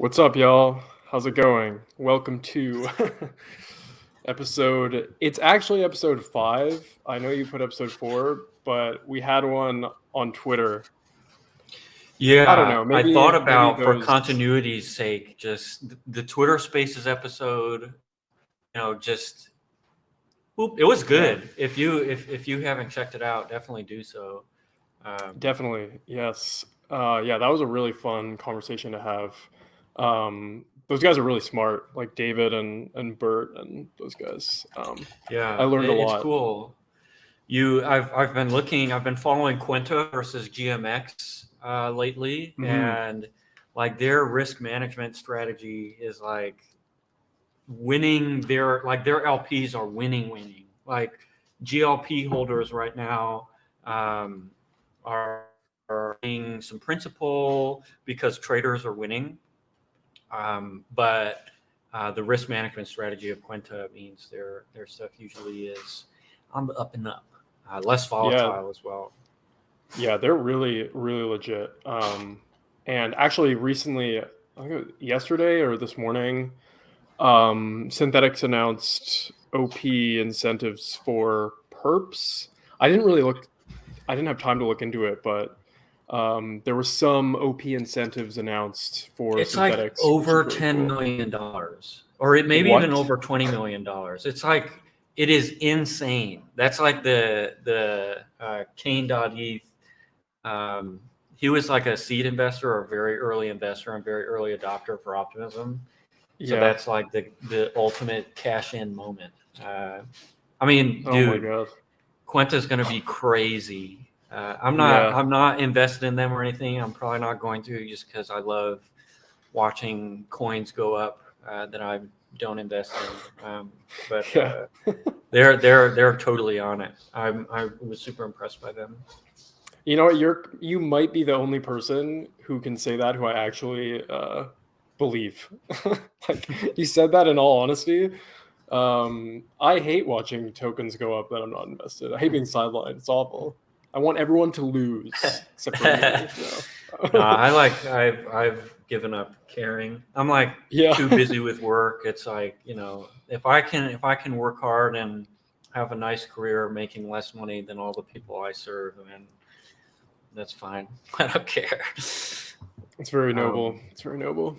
What's up, y'all? How's it going? Welcome to it's actually episode 5. I know you put episode 4, but we had one on Twitter. Yeah, I don't know, I thought about, for those... continuity's sake, just the Twitter Spaces episode, just it was good. Yeah. If you haven't checked it out, definitely do so. Definitely, yes. Yeah, that was a really fun conversation to have. Those guys are really smart, like David and Bert and those guys. Yeah, I learned a it's lot. cool. I've been following Quinta versus GMX lately, and like their risk management strategy is like winning. Their LPs are winning. Like GLP holders right now are getting some principal because traders are winning, but the risk management strategy of Quinta means their stuff usually is on the up and up, less volatile as well. Yeah, they're really, really legit. And actually recently, I think it was yesterday or this morning, Synthetics announced OP incentives for perps. I didn't have time to look into it, but there were some OP incentives announced for It's Synthetics. like over really $10 cool. million, or it maybe What? even over $20 million. It's like, it is insane. That's like the Kane.eth. He was like a seed investor or a very early investor and very early adopter for Optimism. So Yeah. that's like the ultimate cash in moment. I mean, Oh dude, my God. Quinta's going to be crazy. I'm not invested in them or anything. I'm probably not going to, just because I love watching coins go up that I don't invest in. But Yeah. they're totally on it. I was super impressed by them. You know what? You might be the only person who can say that who I actually believe. Like, you said that in all honesty. I hate watching tokens go up that I'm not invested. I hate being sidelined. It's awful. I want everyone to lose except for me. No, I've given up caring. I'm like too busy with work. It's like, if I can work hard and have a nice career making less money than all the people I serve, then that's fine. I don't care. It's very noble. It's very noble.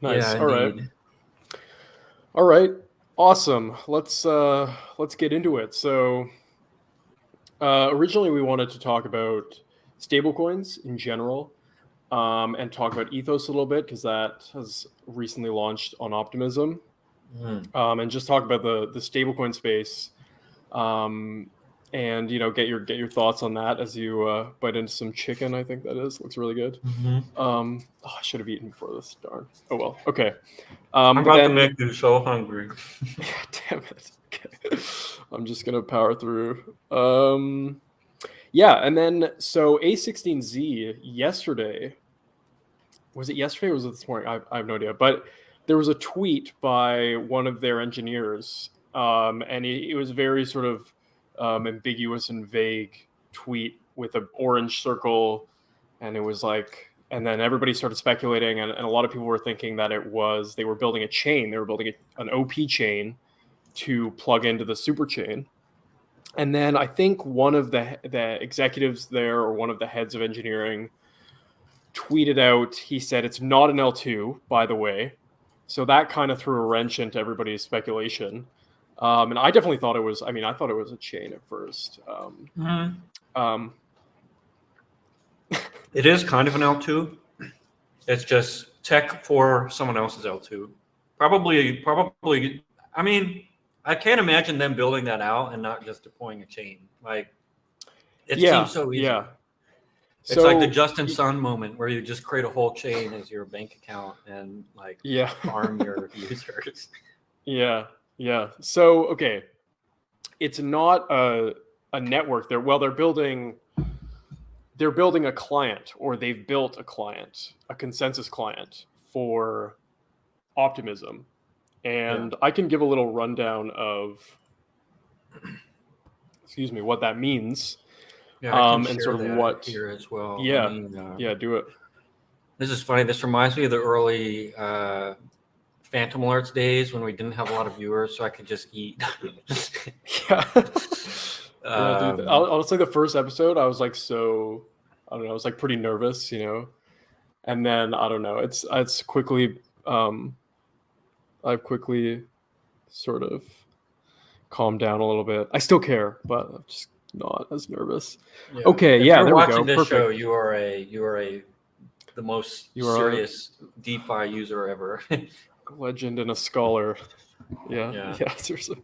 Nice. Yeah, All right. Awesome. Let's get into it. So originally we wanted to talk about stablecoins in general, and talk about Ethos a little bit, because that has recently launched on Optimism, and just talk about the stablecoin space, and get your thoughts on that as you bite into some chicken. I think that looks really good. I should have eaten before this. Darn. Oh well. Okay. I'm about to make you so hungry. Yeah, damn it. Okay. I'm just gonna power through. Yeah, and then so a16z yesterday. Was it yesterday or was it this morning? I have no idea. But there was a tweet by one of their engineers, and it was very sort of ambiguous and vague tweet with an orange circle, and it was like, and then everybody started speculating, and a lot of people were thinking that they were building a chain. They were building an OP chain to plug into the super chain. And then I think one of the executives there, or one of the heads of engineering, tweeted out, he said, "It's not an L2, by the way." So that kind of threw a wrench into everybody's speculation. And I definitely thought it was, I thought it was a chain at first. It is kind of an L2. It's just tech for someone else's L2. Probably. I mean, I can't imagine them building that out and not just deploying a chain. Like, it seems so easy. Yeah. It's like the Justin Sun moment, where you just create a whole chain as your bank account and farm your users. Yeah. So, okay, it's not a network. They're building a client, or they've built a client, a consensus client for Optimism. And I can give a little rundown of, what that means. Yeah, I can and share sort of that what here as well. Yeah, do it. This is funny. This reminds me of the early Phantom Alerts days when we didn't have a lot of viewers, so I could just eat. Yeah. Yeah, dude. Honestly, the first episode, I was like, I don't know, I was like pretty nervous, you know. And then I don't know, it's quickly, I've quickly sort of calmed down a little bit. I still care, but I'm just not as nervous. Yeah. Okay, If yeah, you're there we watching go. this Perfect. show, you are the most You are serious DeFi user ever. a legend and a scholar. Yeah, Yeah. seriously.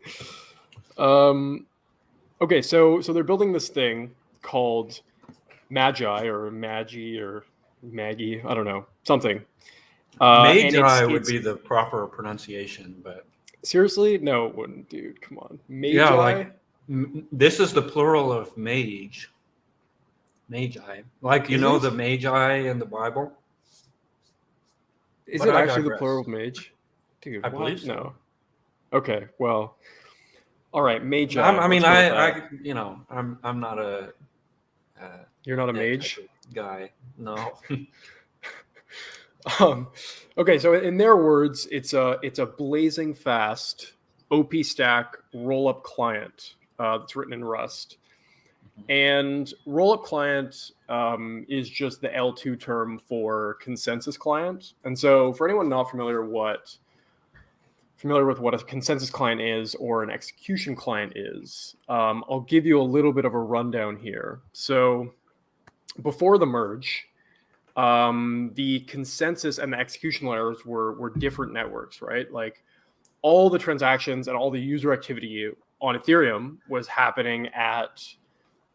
Okay, so they're building this thing called Magi or Magi or Maggie, I don't know, something. And Magi would it's be the proper pronunciation, but seriously, no, it wouldn't, dude. Come on, Magi. yeah, like this is the plural of mage. Magi, like you Is know it? the Magi in the Bible. Is But it I actually the digress. plural of mage? Dude, I what? believe so. No. Okay, well, all right, Magi. I mean, let's go with that. you know, I'm not a You're not a that mage? type of guy. No. Okay, so in their words, it's a blazing fast OP stack rollup client that's written in Rust. And rollup client is just the L2 term for consensus client. And so for anyone not familiar with what a consensus client is or an execution client is, I'll give you a little bit of a rundown here. So before the merge, the consensus and the execution layers were different networks, right? Like all the transactions and all the user activity on Ethereum was happening at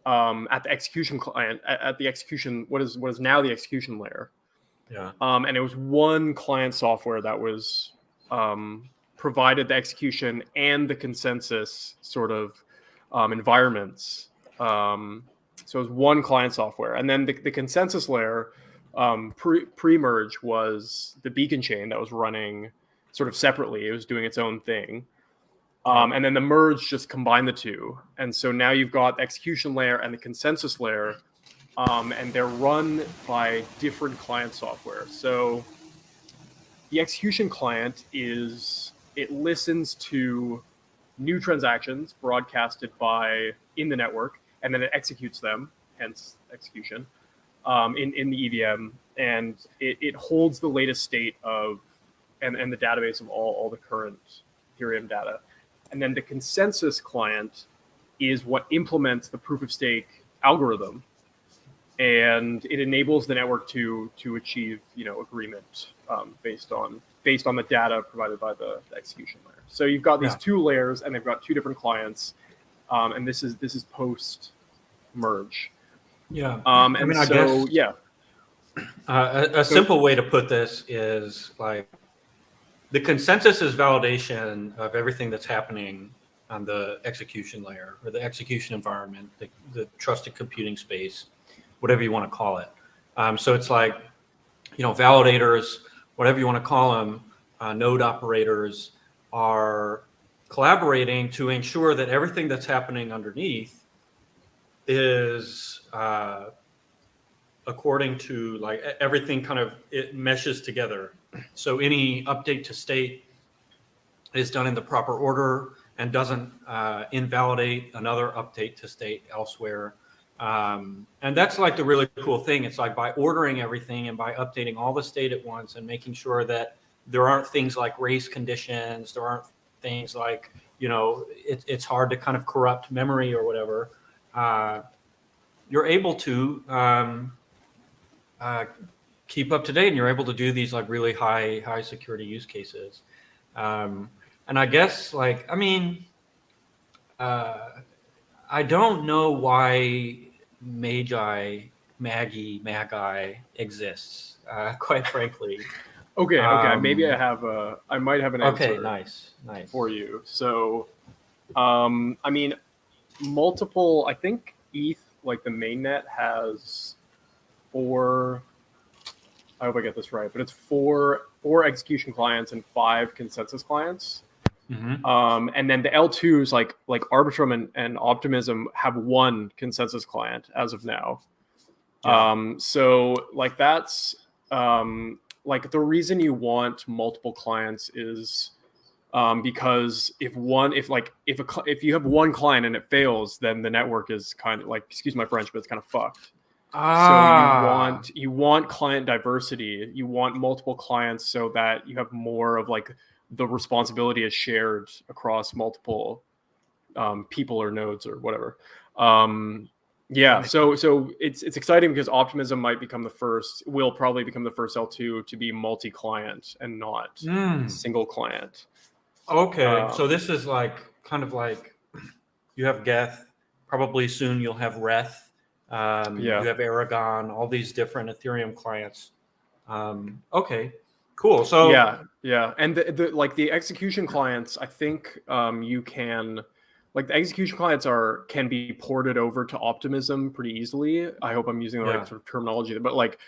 the execution client, at the execution, what is now the execution layer. Yeah. And it was one client software that was provided the execution and the consensus sort of environments. So it was one client software. And then the consensus layer pre-merge was the beacon chain that was running sort of separately. It was doing its own thing. And then the merge just combined the two. And so now you've got the execution layer and the consensus layer, and they're run by different client software. So the execution client it listens to new transactions broadcasted in the network, and then it executes them, hence execution, in the EVM. And it holds the latest state of, and the database of all the current Ethereum data. And then the consensus client is what implements the proof of stake algorithm, and it enables the network to achieve agreement based on the data provided by the execution layer. So you've got these two layers, and they've got two different clients, and this is post merge. Yeah. I guess yeah. A simple way to put this is like the consensus is validation of everything that's happening on the execution layer or the execution environment, the trusted computing space, whatever you want to call it. So it's like, validators, whatever you want to call them, node operators are collaborating to ensure that everything that's happening underneath is according to like everything kind of it meshes together. So any update to state is done in the proper order and doesn't invalidate another update to state elsewhere. And that's like the really cool thing. It's like by ordering everything and by updating all the state at once and making sure that there aren't things like race conditions, there aren't things like, it's hard to kind of corrupt memory or whatever. You're able to keep up to date, and you're able to do these like really high security use cases. And I guess I don't know why Magi exists, quite frankly. Okay. Maybe I might have an answer. Okay, nice. For you. So, multiple. I think ETH, like the mainnet, has 4. I hope I get this right, but it's four execution clients and 5 consensus clients. Mm-hmm. And then the L2s like Arbitrum and Optimism have 1 consensus client as of now. Yeah. So like that's like the reason you want multiple clients is because if you have one client and it fails, then the network is kind of like, excuse my French, but it's kind of fucked. So you want client diversity. You want multiple clients so that you have more of like the responsibility is shared across multiple people or nodes or whatever. Yeah, so it's exciting because Optimism will probably become the first L2 to be multi-client and not single client. Okay, so this is like kind of like you have Geth, probably soon you'll have Reth, you have Aragon, all these different Ethereum clients. Okay, cool. So yeah, and the execution clients, I think you can, like the execution clients can be ported over to Optimism pretty easily. I hope I'm using the right sort of terminology, but like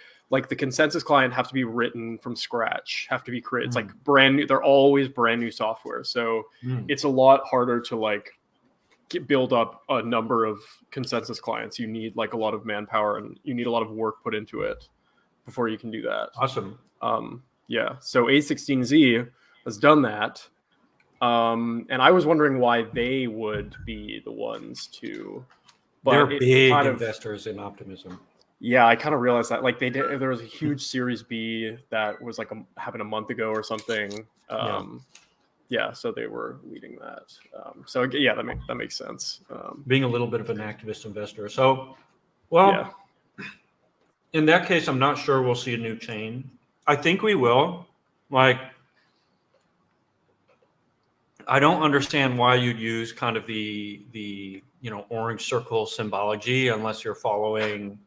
the consensus client have to be written from scratch, have to be created. It's like brand new. They're always brand new software, so it's a lot harder to like build up a number of consensus clients. You need like a lot of manpower and you need a lot of work put into it before you can do that. Awesome. Yeah, so A16Z has done that. And I was wondering why they would be the ones to. But they're big investors in Optimism. Yeah, I kind of realized that. Like there was a huge Series B that was like happened a month ago or something. Yeah, so they were leading that. So yeah, that makes sense. Being a little bit of an activist investor. So, well, in that case, I'm not sure we'll see a new chain. I think we will. Like, I don't understand why you'd use kind of the orange circle symbology unless you're following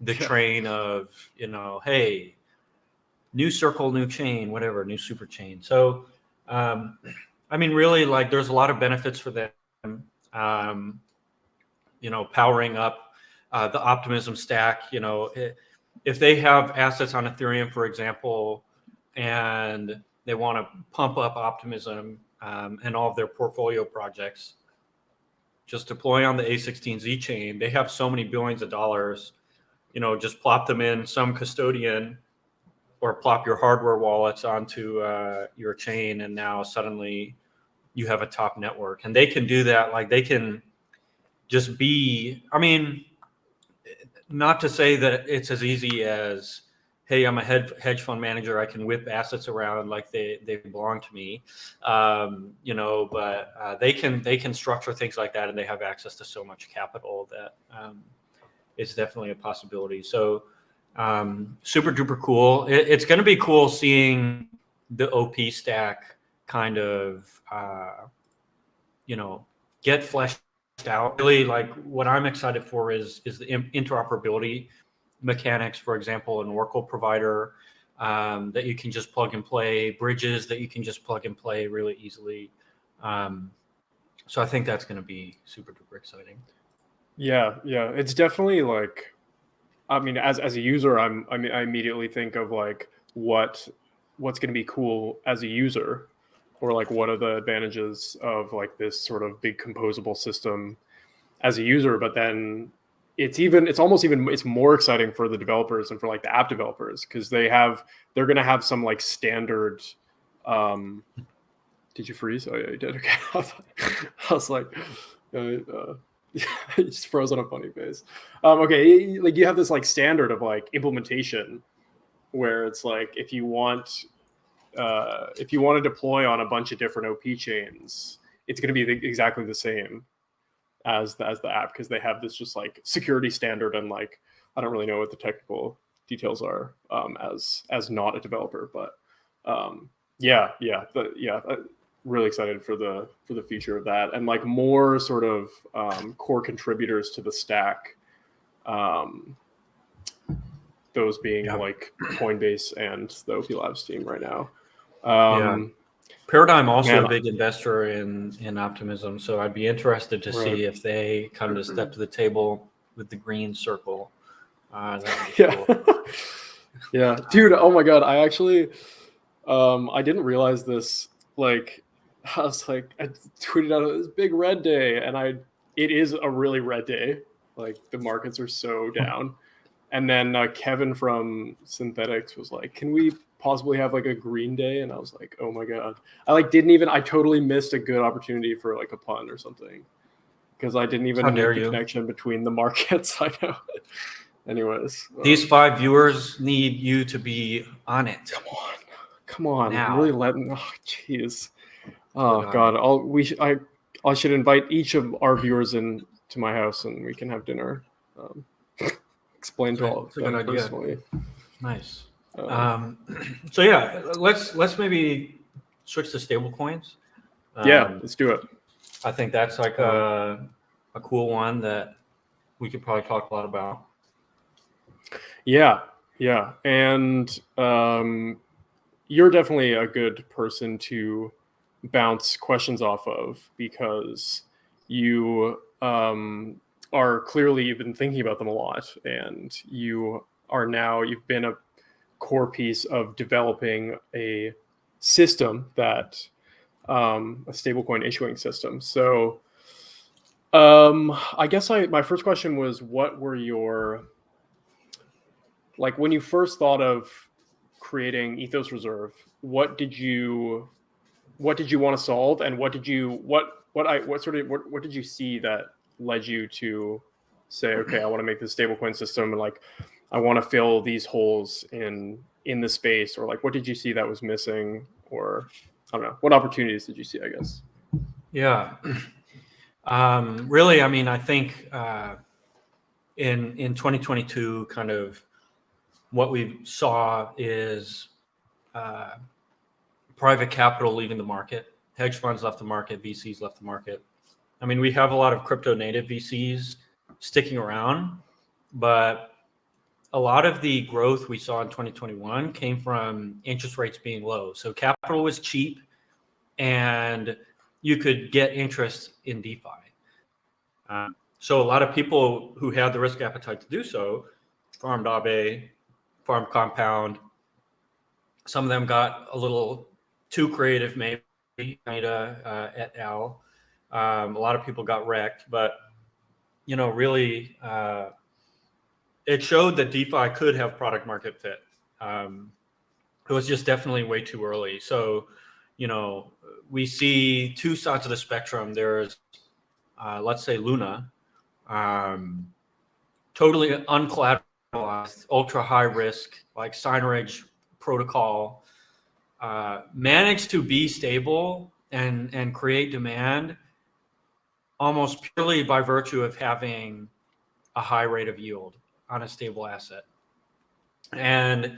the train of, hey, new circle, new chain, whatever, new super chain. So, I mean, really, like, there's a lot of benefits for them, powering up the Optimism stack. If they have assets on Ethereum, for example, and they want to pump up Optimism and all of their portfolio projects, just deploy on the A16Z chain. They have so many billions of dollars. Just plop them in some custodian or plop your hardware wallets onto your chain, and now suddenly you have a top network. And they can do that. Like, they can just be, I mean, not to say that it's as easy as, hey, I'm a hedge fund manager, I can whip assets around like they belong to me, but they can structure things like that, and they have access to so much capital that it's definitely a possibility. So super duper cool. It's going to be cool seeing the OP stack kind of get fleshed out. Really, like, what I'm excited for is the interoperability mechanics, for example, an Oracle provider that you can just plug and play, bridges that you can just plug and play really easily. So I think that's going to be super duper exciting. Yeah, it's definitely like, I mean, as a user, I immediately think of like what's going to be cool as a user, or like what are the advantages of like this sort of big composable system as a user. But then it's more exciting for the developers and for like the app developers, because they're going to have some like standard. Did you freeze? Oh yeah, you did. Okay. I was like, he just froze on a funny face. Okay, like you have this like standard of like implementation where it's like if you want to deploy on a bunch of different OP chains, it's going to be exactly the same as the app, because they have this just like security standard, and like I don't really know what the technical details are as not a developer, but really excited for the future of that, and like more sort of core contributors to the stack. Those being like Coinbase and the OP Labs team right now. Paradigm also a big investor in Optimism, so I'd be interested to see if they come to step to the table with the green circle. Cool. Yeah, dude. Oh my god, I actually I didn't realize this. Like, I was like, I tweeted out this big red day, and it is a really red day. Like, the markets are so down. And then Kevin from Synthetics was like, "Can we possibly have like a green day?" And I was like, "Oh my god!" I totally missed a good opportunity for like a pun or something because I didn't even make the connection between the markets. I know. Anyways, these 5 viewers need you to be on it. Come on! Now. Really letting? Oh, jeez. Oh god! I should invite each of our viewers in to my house and we can have dinner. Explain to all of them personally. Nice. So yeah, let's maybe switch to stablecoins. Yeah, let's do it. I think that's like a cool one that we could probably talk a lot about. Yeah, and you're definitely a good person to bounce questions off of because you are clearly, you've been thinking about them a lot, and you've been a core piece of developing a system that a stablecoin issuing system. So I guess my first question was, what were your, like, when you first thought of creating Ethos Reserve, what did you want to solve, and what did you see that led you to say, okay, I want to make this stablecoin system, and like I want to fill these holes in the space, or like what did you see that was missing, or I don't know, what opportunities did you see, I guess? Yeah. Really, I mean, I think in 2022, kind of what we saw is private capital leaving the market, hedge funds left the market, VCs left the market. I mean, we have a lot of crypto native VCs sticking around, but a lot of the growth we saw in 2021 came from interest rates being low. So capital was cheap and you could get interest in DeFi. So a lot of people who had the risk appetite to do so farmed Aave, farmed Compound. Some of them got a little too creative, maybe, et al. A lot of people got wrecked, but really, it showed that DeFi could have product market fit. It was just definitely way too early. So, we see two sides of the spectrum. There's, let's say, Luna, totally uncollateralized, ultra high risk, like Signage protocol, managed to be stable and create demand almost purely by virtue of having a high rate of yield on a stable asset. And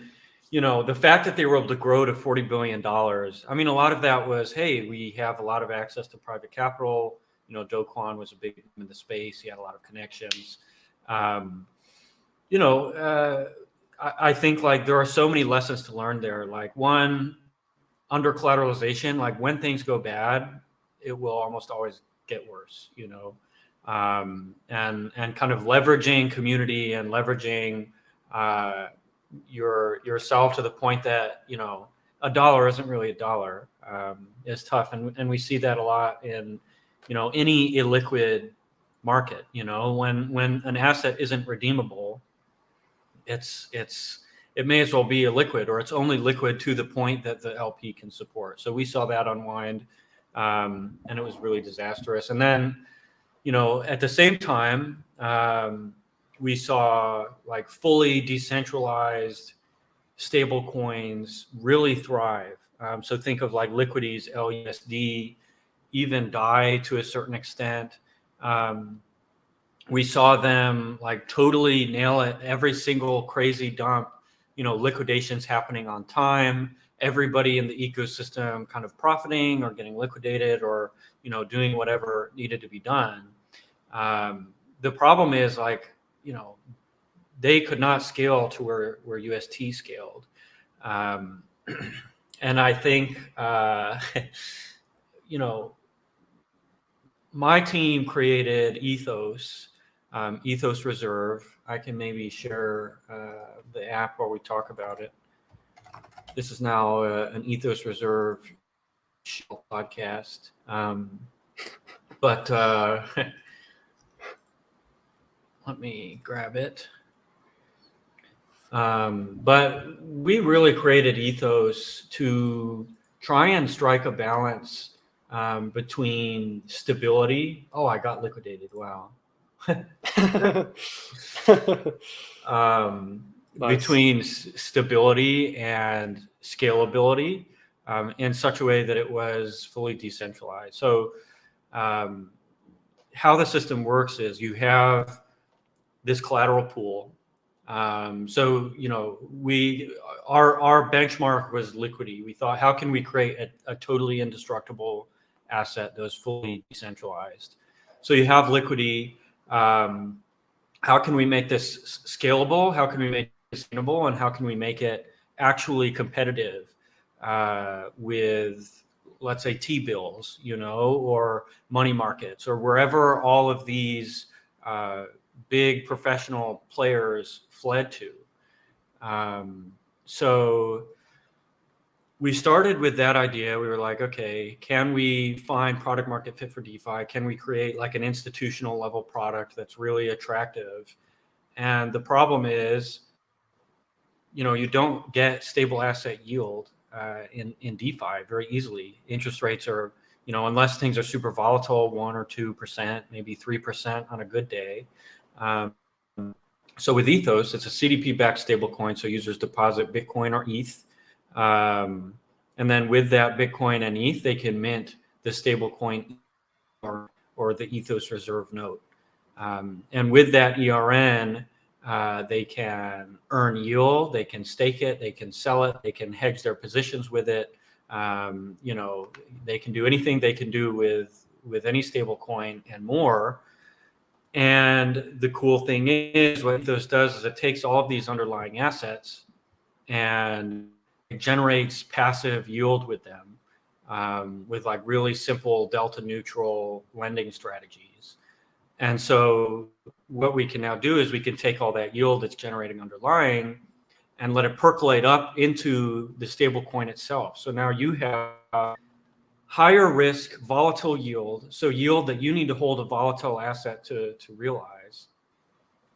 the fact that they were able to grow to $40 billion, I mean, a lot of that was, hey, we have a lot of access to private capital. Do Kwon was a big name in the space. He had a lot of connections. I think like there are so many lessons to learn there. Like, one, under collateralization, like when things go bad, it will almost always get worse, and kind of leveraging community and leveraging yourself to the point that a dollar isn't really a dollar is tough, and we see that a lot in any illiquid market. When an asset isn't redeemable, it may as well be illiquid, or it's only liquid to the point that the LP can support. So we saw that unwind, and it was really disastrous. And then at the same time, we saw like fully decentralized stable coins really thrive. So think of like Liquidy's LUSD, even DAI to a certain extent. We saw them like totally nail it. Every single crazy dump, liquidations happening on time. Everybody in the ecosystem kind of profiting or getting liquidated, or doing whatever needed to be done. The problem is like they could not scale to where UST scaled, and I think my team created Ethos. Ethos Reserve. I can maybe share the app while we talk about it. This is now an Ethos Reserve podcast. But let me grab it. But we really created Ethos to try and strike a balance between stability. Oh, I got liquidated. Wow. Nice. Between stability and scalability in such a way that it was fully decentralized. So how the system works is you have this collateral pool. So our benchmark was liquidity. We thought, how can we create a totally indestructible asset that was fully decentralized? So you have liquidity. How can we make this scalable? How can we make it sustainable? And how can we make it actually competitive with, let's say, T-bills, or money markets, or wherever all of these big professional players fled to. So we started with that idea. We were like, okay, can we find product market fit for DeFi? Can we create like an institutional level product that's really attractive? And the problem is, you don't get stable asset yield in DeFi very easily. Interest rates are, unless things are super volatile, 1 or 2%, maybe 3% on a good day. So with Ethos, it's a CDP-backed stablecoin, so users deposit Bitcoin or ETH. And then with that Bitcoin and ETH, they can mint the stablecoin or the Ethos reserve note. And with that ERN, they can earn yield, they can stake it, they can sell it, they can hedge their positions with it. They can do anything they can do with any stablecoin and more. And the cool thing is, what Ethos does is it takes all of these underlying assets and it generates passive yield with them, with like really simple delta neutral lending strategies. And so what we can now do is we can take all that yield that's generating underlying and let it percolate up into the stable coin itself. So now you have higher risk, volatile yield, so yield that you need to hold a volatile asset to realize.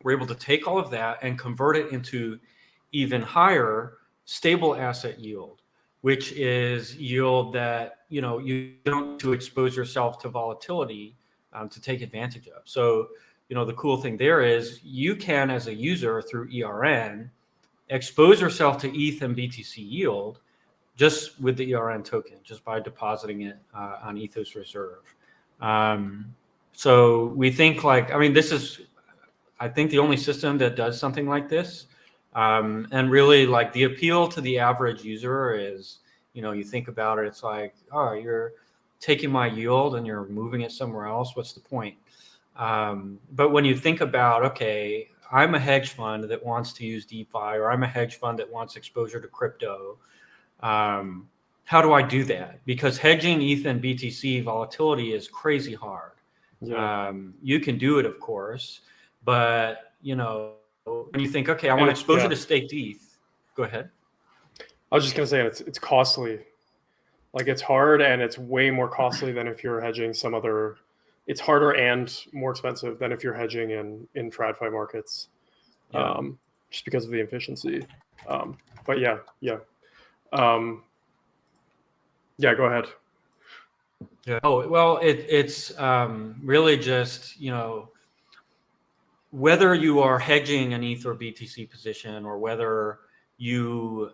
We're able to take all of that and convert it into even higher stable asset yield, which is yield that you don't to expose yourself to volatility to take advantage of. So the cool thing there is you can, as a user through ERN, expose yourself to ETH and BTC yield just with the ERN token, just by depositing it on Ethos Reserve. So we think this is, I think, the only system that does something like this. And really, like, the appeal to the average user is, you think about it, it's like, oh, you're taking my yield and you're moving it somewhere else. What's the point? But when you think about, okay, I'm a hedge fund that wants to use DeFi, or I'm a hedge fund that wants exposure to crypto, how do I do that? Because hedging ETH and BTC volatility is crazy hard. Yeah. You can do it, of course, but when you think, okay, I want exposure to staked ETH, go ahead. I was just gonna say it's costly. Like, it's hard, and it's way more costly than if you're hedging some other. It's harder and more expensive than if you're hedging in TradFi markets, just because of the efficiency. But yeah. Go ahead. Yeah. Oh, well, it's really just, whether you are hedging an ETH or BTC position, or whether you,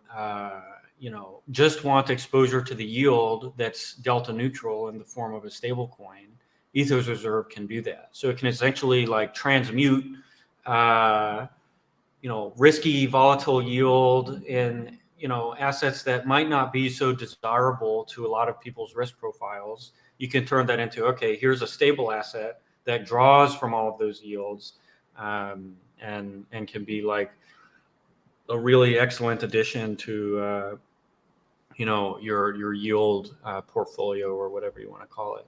just want exposure to the yield that's delta neutral in the form of a stable coin, Ethos Reserve can do that. So it can essentially like transmute, risky volatile yield in, assets that might not be so desirable to a lot of people's risk profiles. You can turn that into, okay, here's a stable asset that draws from all of those yields, and can be like a really excellent addition to, your yield portfolio, or whatever you want to call it.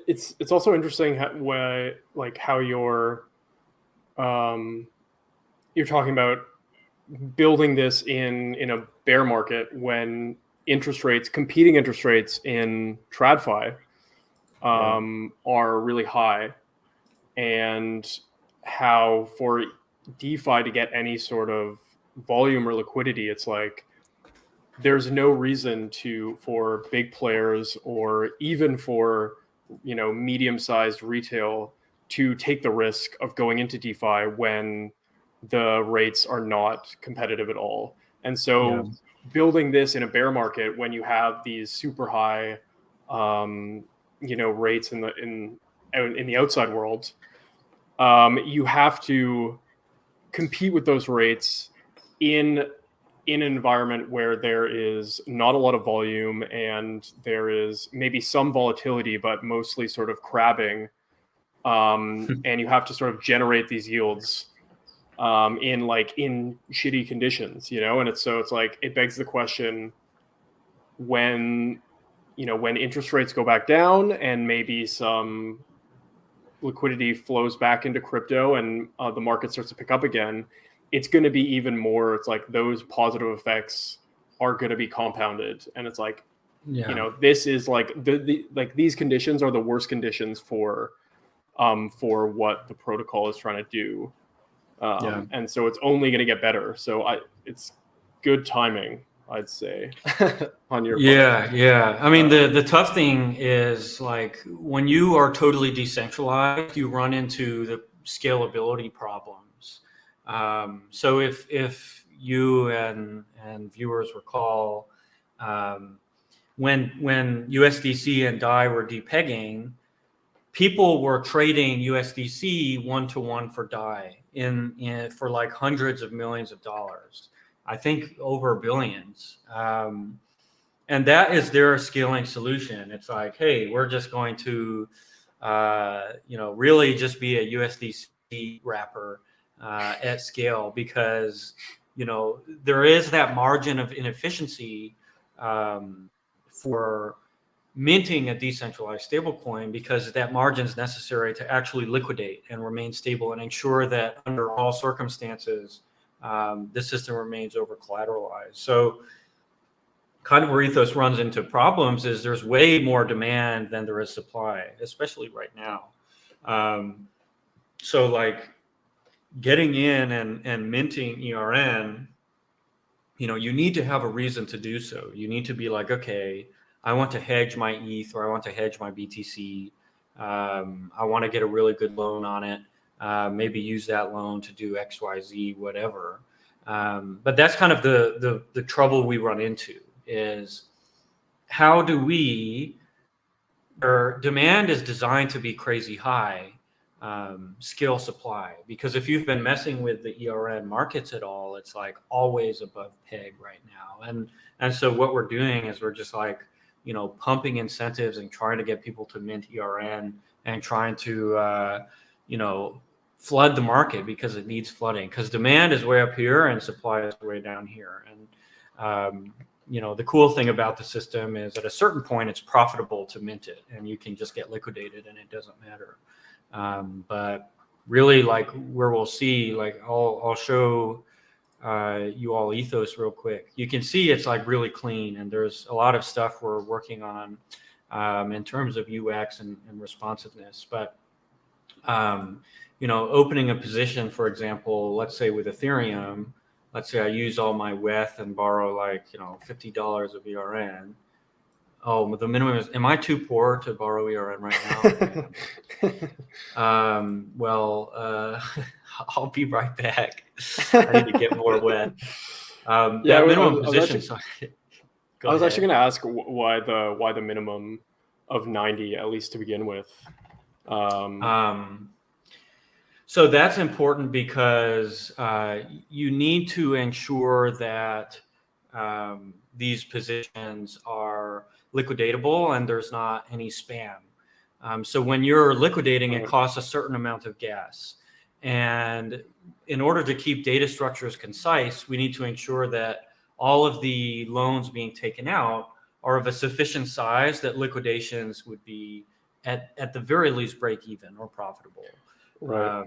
It's also interesting how you're talking about building this in a bear market when competing interest rates in TradFi are really high, and how for DeFi to get any sort of volume or liquidity, it's like there's no reason for big players or even for medium-sized retail to take the risk of going into DeFi when the rates are not competitive at all. And so building this in a bear market when you have these super high rates in the outside world, you have to compete with those rates in an environment where there is not a lot of volume and there is maybe some volatility, but mostly sort of crabbing. And you have to sort of generate these yields in shitty conditions, and it's like, it begs the question, when interest rates go back down and maybe some liquidity flows back into crypto and the market starts to pick up again, it's going to be even more. It's like those positive effects are going to be compounded, and it's like, this is like these conditions are the worst conditions for what the protocol is trying to do, and so it's only going to get better. So it's good timing, I'd say, on your part. Yeah. I mean, the tough thing is, like, when you are totally decentralized, you run into the scalability problems. So if you and viewers recall, when USDC and DAI were depegging, people were trading USDC 1-to-1 for DAI for like hundreds of millions of dollars. I think over billions. And that is their scaling solution. It's like, hey, we're just going to, really just be a USDC wrapper at scale, because, there is that margin of inefficiency for minting a decentralized stablecoin, because that margin is necessary to actually liquidate and remain stable and ensure that under all circumstances, the system remains over collateralized. So kind of where Ethos runs into problems is there's way more demand than there is supply, especially right now. So like getting in and minting ERN, you need to have a reason to do so. You need to be like, okay, I want to hedge my ETH, or I want to hedge my BTC. I want to get a really good loan on it. Maybe use that loan to do XYZ, whatever. But that's kind of the trouble we run into, is how do demand is designed to be crazy high, scale supply, because if you've been messing with the ERN markets at all, it's like always above peg right now. And so what we're doing is we're just like, pumping incentives and trying to get people to mint ERN and trying to, flood the market, because it needs flooding, because demand is way up here and supply is way down here. And, the cool thing about the system is at a certain point, it's profitable to mint it, and you can just get liquidated and it doesn't matter. But really, like, where we'll see, like, I'll show you all Ethos real quick. You can see it's like really clean, and there's a lot of stuff we're working on in terms of UX and responsiveness. But opening a position, for example, let's say with Ethereum, let's say I use all my WETH and borrow like $50 of ERN. Oh, the minimum is, am I too poor to borrow ERN right now? I'll be right back. I need to get more WETH. That minimum position. I was actually going to ask why the minimum of 90, at least to begin with. So that's important because you need to ensure that these positions are liquidatable and there's not any spam. So when you're liquidating, it costs a certain amount of gas. And in order to keep data structures concise, we need to ensure that all of the loans being taken out are of a sufficient size that liquidations would be at the very least break even or profitable. Right.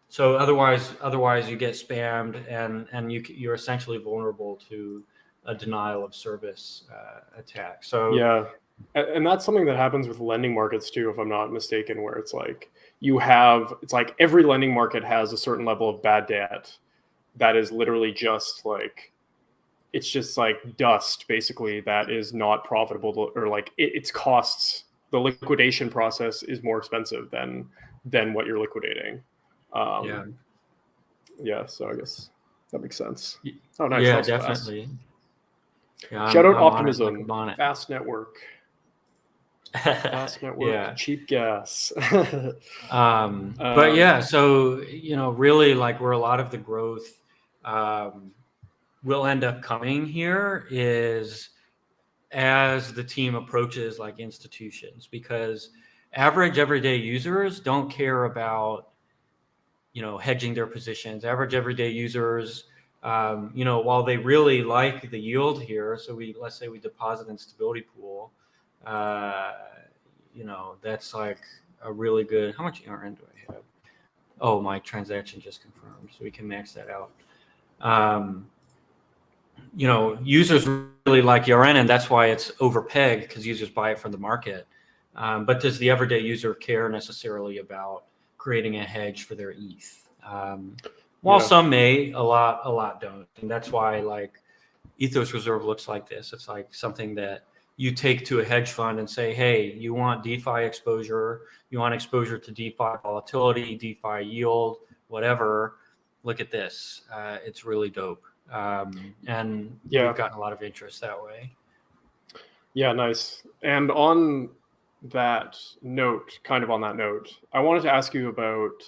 So otherwise you get spammed and you're essentially vulnerable to a denial of service attack. So yeah, And that's something that happens with lending markets too, if I'm not mistaken, where it's like it's like every lending market has a certain level of bad debt that is literally just like, it's just like dust basically that is not profitable or like its costs. The liquidation process is more expensive than what you're liquidating. Yeah. Yeah, so I guess that makes sense. Oh, nice. Yeah, That was fast. definitely. Yeah, Shout out I'm on it like a Optimism, bonnet. fast network, Yeah. cheap gas. But yeah, so really like where a lot of the growth will end up coming here is as the team approaches like institutions, because average everyday users don't care about hedging their positions. Average everyday users, while they really like the yield here, so let's say we deposit in stability pool, that's like a really good. How much ERN do I have? Oh, my transaction just confirmed, so we can max that out. Users really like ERN, and that's why it's overpegged, because users buy it from the market. But does the everyday user care necessarily about creating a hedge for their ETH? While some may, a lot don't, and that's why like Ethos Reserve looks like this. It's like something that you take to a hedge fund and say, hey, you want DeFi exposure, you want exposure to DeFi volatility, DeFi yield, whatever. Look at this. It's really dope. And we've gotten a lot of interest that way. Yeah, nice. And on that note, I wanted to ask you about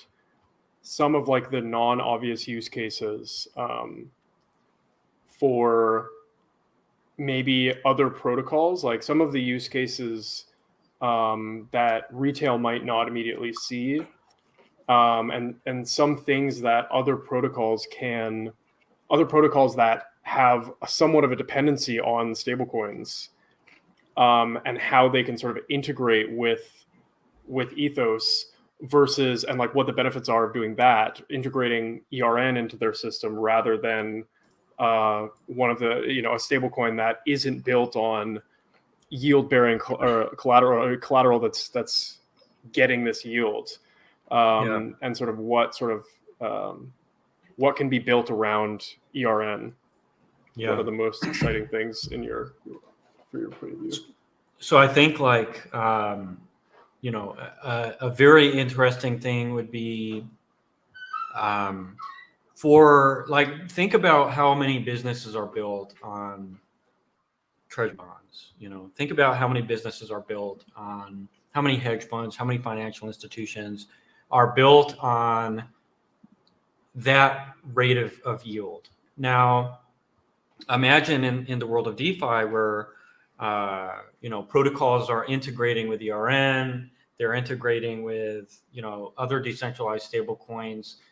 some of like the non-obvious use cases for maybe other protocols, like some of the use cases that retail might not immediately see, and some things that other protocols that have somewhat of a dependency on stablecoins, and how they can sort of integrate with Ethos versus, and like what the benefits are of doing that, integrating ERN into their system rather than one of the, a stablecoin that isn't built on yield bearing collateral that's getting this yield, and sort of what can be built around ERN. What are the most exciting things for your point of view? So I think like a very interesting thing would be for like, think about how many businesses are built on treasury bonds. Think about how many businesses are built on, how many hedge funds, how many financial institutions are built on that rate of yield. Now, imagine in the world of DeFi where protocols are integrating with ERN, they're integrating with other decentralized stable coins.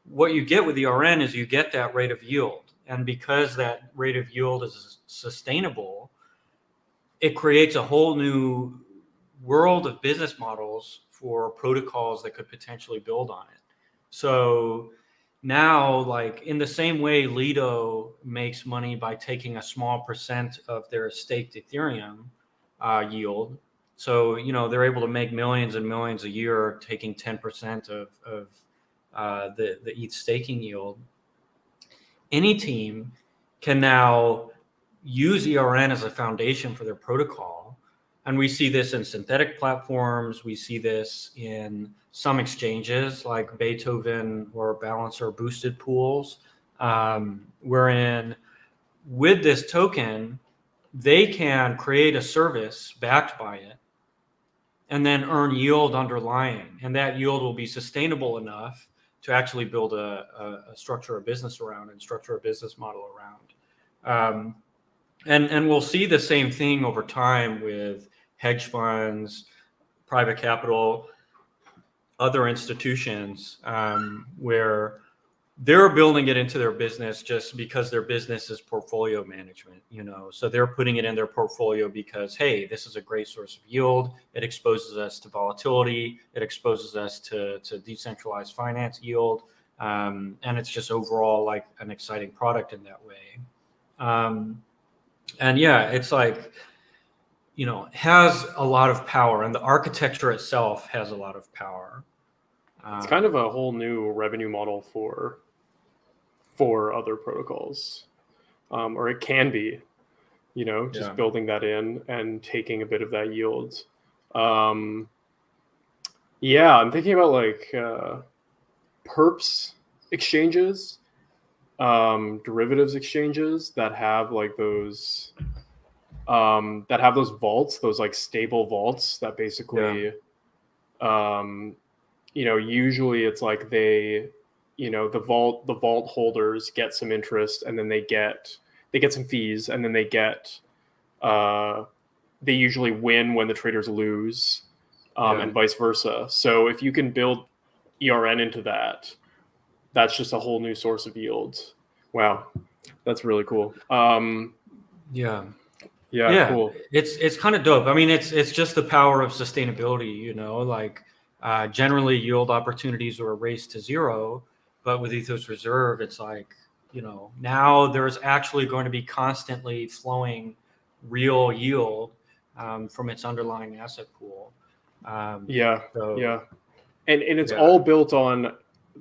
What you get with ERN is you get that rate of yield, and because that rate of yield is sustainable, it creates a whole new world of business models for protocols that could potentially build on it. So now, like in the same way Lido makes money by taking a small percent of their staked Ethereum yield, so they're able to make millions and millions a year taking 10% of the ETH staking yield. Any team can now use ERN as a foundation for their protocol. And we see this in synthetic platforms. We see this in some exchanges like Beethoven or Balancer boosted pools, wherein with this token, they can create a service backed by it and then earn yield underlying. And that yield will be sustainable enough to actually build a structure of business around and structure a business model around. And we'll see the same thing over time with hedge funds, private capital, other institutions, where they're building it into their business just because their business is portfolio management, so they're putting it in their portfolio because, hey, this is a great source of yield. It exposes us to volatility. It exposes us to decentralized finance yield. And it's just overall like an exciting product in that way. And yeah, it's like, has a lot of power, and the architecture itself has a lot of power. It's kind of a whole new revenue model for other protocols, or it can be, just building that in and taking a bit of that yield. I'm thinking about like perps exchanges, derivatives exchanges that have like those vaults, those like stable vaults that basically, usually it's like they, the vault holders get some interest, and then they get some fees, and then they usually win when the traders lose, and vice versa. So if you can build ERN into that, that's just a whole new source of yield. Wow, that's really cool. Cool. It's kind of dope. I mean, it's just the power of sustainability. Like generally yield opportunities are a race to zero, but with Ethos Reserve, it's like now there's actually going to be constantly flowing real yield from its underlying asset pool. And it's all built on.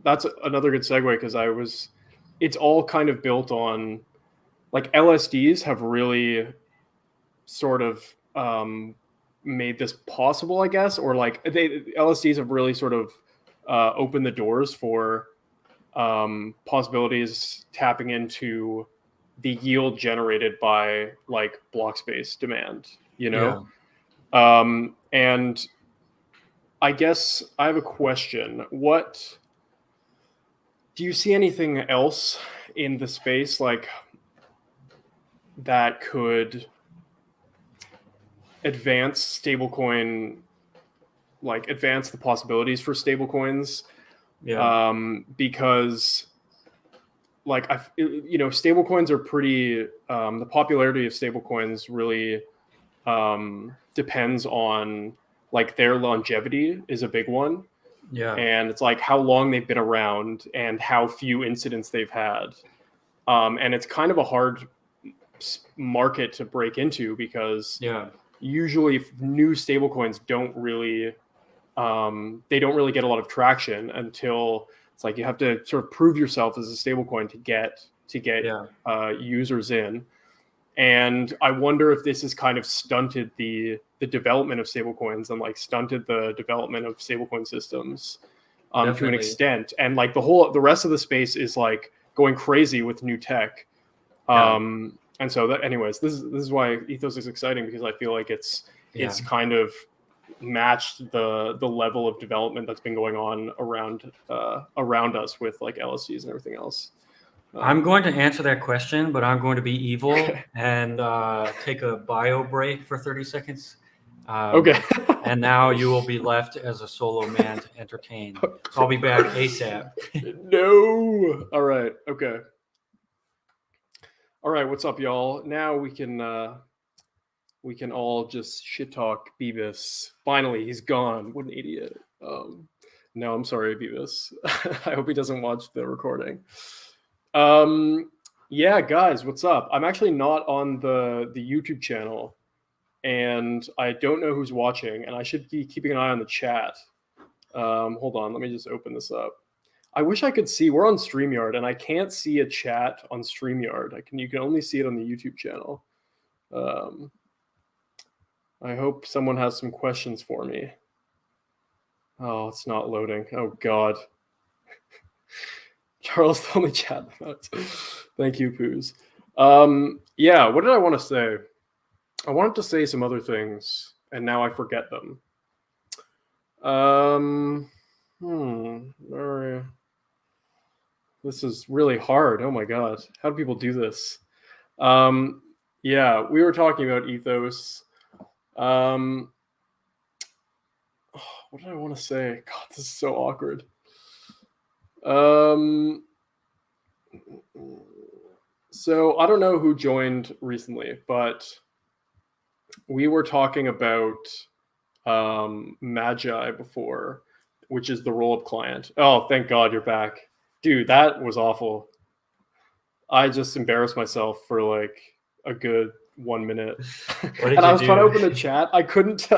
That's another good segue, because it's all kind of built on, like, LSDs have really sort of made this possible, I guess, or like LSDs have really sort of opened the doors for possibilities tapping into the yield generated by like block space demand, and I guess I have a question. What do you see anything else in the space like that could advance the possibilities for stablecoins? Because like stablecoins are pretty the popularity of stablecoins really depends on like their longevity is a big one. And it's like how long they've been around and how few incidents they've had. And it's kind of a hard market to break into, because usually new stablecoins don't really get a lot of traction until it's like you have to sort of prove yourself as a stablecoin to get users in. And I wonder if this has kind of stunted the development of stablecoins and like stunted the development of stablecoin systems to an extent. And like the rest of the space is like going crazy with new tech. And so anyways, this is why Ethos is exciting, because I feel like it's kind of matched the level of development that's been going on around us with like LSDs and everything else. I'm going to answer that question, but I'm going to be evil and take a bio break for 30 seconds. Okay. And now you will be left as a solo man to entertain. So I'll be back ASAP. No. All right. Okay. All right. What's up, y'all? Now we can all just shit talk Beavis. Finally, he's gone. What an idiot. No, I'm sorry, Beavis. I hope he doesn't watch the recording. Guys, what's up? I'm actually not on the YouTube channel, and I don't know who's watching, and I should be keeping an eye on the chat. Hold on, let me just open this up. I wish I could see. We're on StreamYard, and I can't see a chat on StreamYard. You can only see it on the YouTube channel. I hope someone has some questions for me. Oh, it's not loading. Oh, God. Charles, the only chat about it. Thank you, Poos. What did I want to say? I wanted to say some other things, and now I forget them. This is really hard. Oh my God. How do people do this? We were talking about Ethos. What did I want to say? God, this is so awkward. So I don't know who joined recently, but we were talking about Magi before, which is the roll-up client. Oh, thank God you're back. Dude, that was awful. I just embarrassed myself for like a good 1 minute. What did And I you was trying to do? open the chat. I couldn't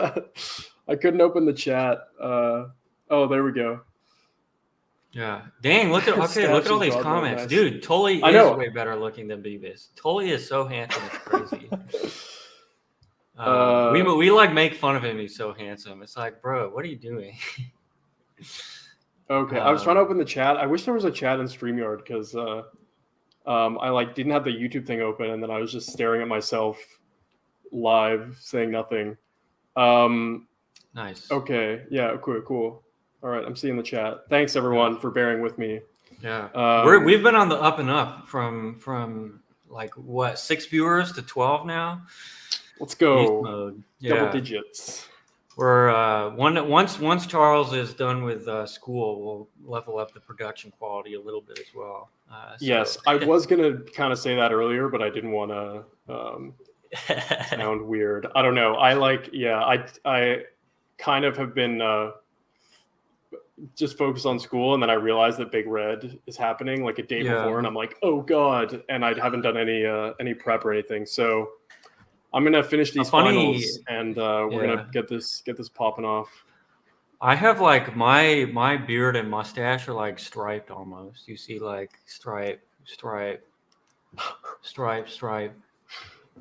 open the chat. Oh, there we go. Yeah. Dang, look at all Stashes these broadband, comments. nice. Dude, Tully I is know. way better looking than Beavis. Tully is so handsome, it's crazy. We like make fun of him. He's so handsome. It's like, bro, what are you doing? Okay, I was trying to open the chat. I wish there was a chat in StreamYard because I like didn't have the YouTube thing open, and then I was just staring at myself live, saying nothing. Nice. Okay, yeah, cool. All right, I'm seeing the chat. Thanks everyone for bearing with me. Yeah, we've been on the up and up from like what 6 viewers to 12 now. Let's Beast go. mode. Double Yeah. digits. We're once Charles is done with school, we'll level up the production quality a little bit as well. Yes, I was gonna kind of say that earlier, but I didn't want to sound weird. I don't know. I kind of have been just focused on school, and then I realized that Big Red is happening like a day before, and I'm like, oh god, and I haven't done any prep or anything. So I'm gonna finish these finals, and we're gonna get this popping off. I have like my beard and mustache are like striped almost. You see like stripe.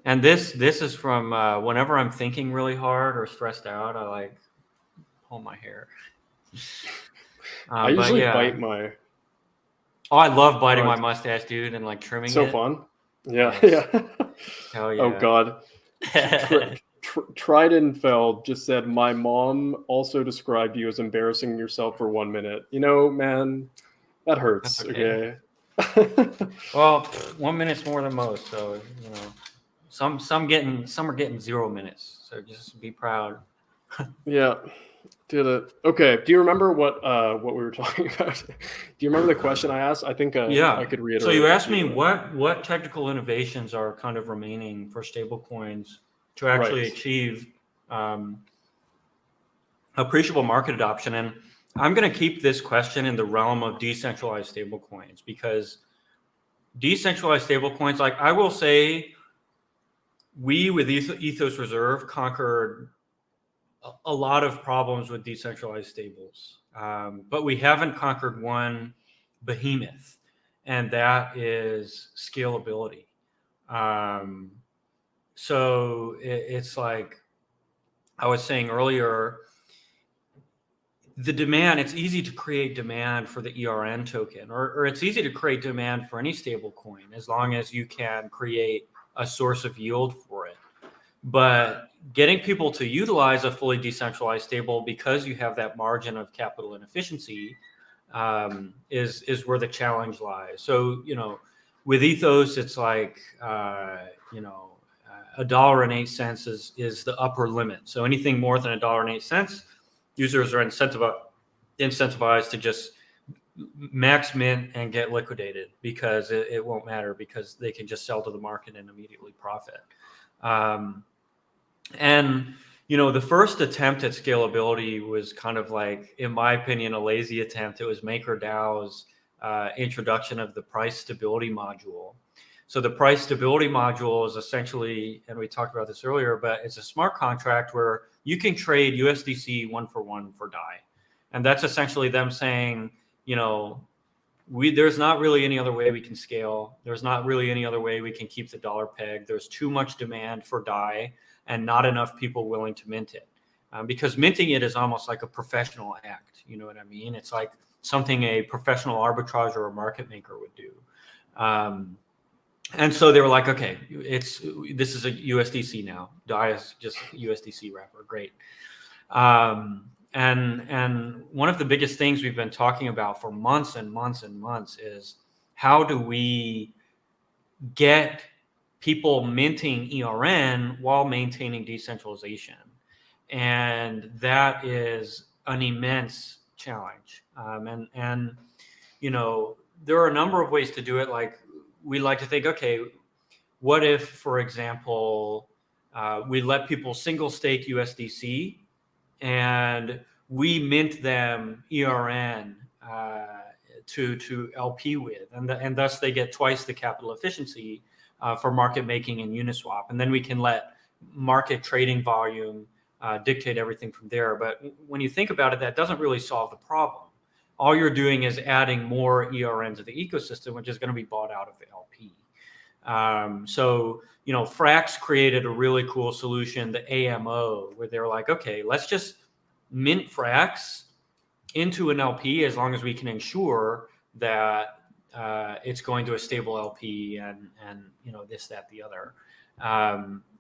And this is from whenever I'm thinking really hard or stressed out, I like pull my hair. I usually bite my. Oh, I love biting my mustache, dude, and like trimming it. So fun. Yeah, yes. yeah. Hell yeah. Oh god. Tridenfeld just said, my mom also described you as embarrassing yourself for 1 minute. You know, man, that hurts. Okay. Well, 1 minute's more than most, so you know, some are getting 0 minutes. So just be proud. Yeah, did it. Okay. Do you remember what we were talking about? Do you remember the question I asked? I think I could reiterate. So you asked me what technical innovations are kind of remaining for stablecoins to actually achieve appreciable market adoption. And I'm going to keep this question in the realm of decentralized stablecoins, because decentralized stablecoins, like I will say, we with Ethos Reserve conquered a lot of problems with decentralized stables, but we haven't conquered one behemoth, and that is scalability. So it's like I was saying earlier, the demand, it's easy to create demand for the ERN token, or it's easy to create demand for any stable coin as long as you can create a source of yield for it. But getting people to utilize a fully decentralized stable, because you have that margin of capital inefficiency, is where the challenge lies. So, you know, with Ethos, it's like, $1.08 is the upper limit. So anything more than $1.08, users are incentivized to just max mint and get liquidated, because it won't matter, because they can just sell to the market and immediately profit. And, you know, the first attempt at scalability was kind of like, in my opinion, a lazy attempt. It was MakerDAO's introduction of the price stability module. So the price stability module is essentially, and we talked about this earlier, but it's a smart contract where you can trade USDC 1-for-1 for DAI. And that's essentially them saying, you know, there's not really any other way we can scale. There's not really any other way we can keep the dollar peg. There's too much demand for DAI and not enough people willing to mint it. Because minting it is almost like a professional act. You know what I mean? It's like something a professional arbitrage or a market maker would do. And so they were like, okay, this is a USDC now. DAI is just USDC wrapper. Great. And one of the biggest things we've been talking about for months and months and months is, how do we get people minting ERN while maintaining decentralization? And that is an immense challenge. And you know, there are a number of ways to do it. Like, we like to think, okay, what if, for example, we let people single stake USDC and we mint them ERN to LP with, and thus they get twice the capital efficiency, for market making in Uniswap. And then we can let market trading volume dictate everything from there. But when you think about it, that doesn't really solve the problem. All you're doing is adding more ERN to the ecosystem, which is going to be bought out of the LP. So, Frax created a really cool solution, the AMO, where they're like, okay, let's just mint Frax into an LP as long as we can ensure that it's going to a stable LP and this, that, the other,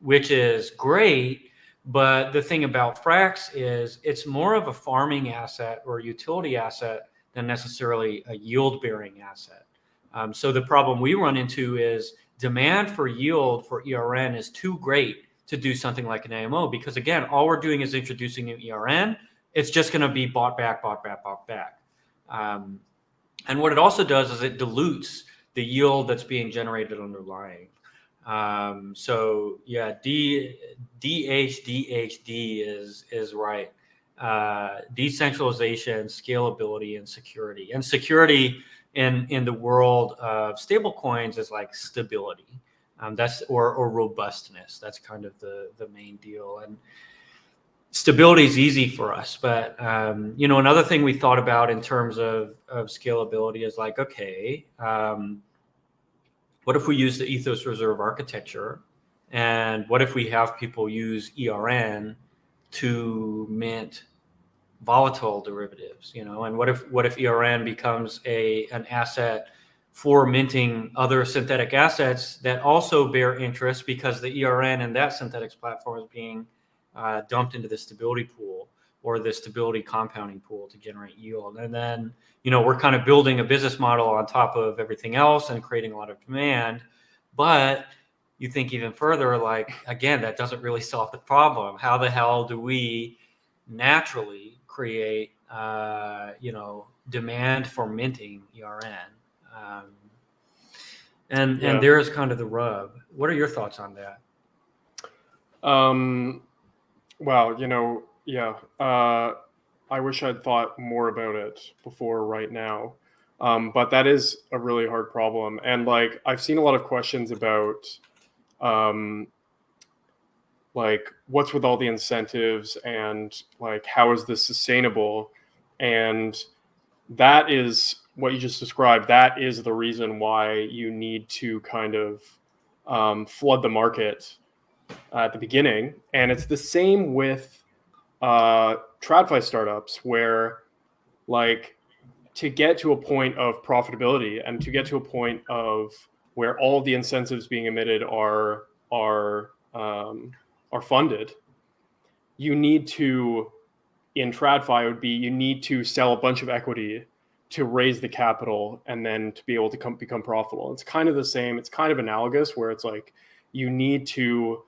which is great. But the thing about Frax is it's more of a farming asset or a utility asset than necessarily a yield-bearing asset. So the problem we run into is demand for yield for ERN is too great to do something like an AMO, because again, all we're doing is introducing new ERN. It's just going to be bought back. And what it also does is it dilutes the yield that's being generated underlying. So yeah, DHDHD is right. Decentralization, scalability, and security. And security in the world of stablecoins is like stability. That's or robustness. That's kind of the main deal. And stability is easy for us, but another thing we thought about in terms of scalability is like, okay, what if we use the Ethos Reserve architecture, and what if we have people use ERN to mint volatile derivatives, and what if ERN becomes an asset for minting other synthetic assets that also bear interest, because the ERN and that synthetics platform is being dumped into the stability pool or the stability compounding pool to generate yield. And then, we're kind of building a business model on top of everything else and creating a lot of demand. But you think even further, like, again, that doesn't really solve the problem. How the hell do we naturally create, demand for minting ERN? And there's kind of the rub. What are your thoughts on that? Well, I wish I'd thought more about it before right now. But that is a really hard problem. And like, I've seen a lot of questions about, like, what's with all the incentives and like, how is this sustainable? And that is what you just described. That is the reason why you need to kind of flood the market at the beginning. And it's the same with TradFi startups, where like, to get to a point of profitability and to get to a point of where all the incentives being emitted are funded, you need to, in TradFi, you need to sell a bunch of equity to raise the capital and then to be able to become profitable. It's kind of the same. It's kind of analogous, where it's like, you need to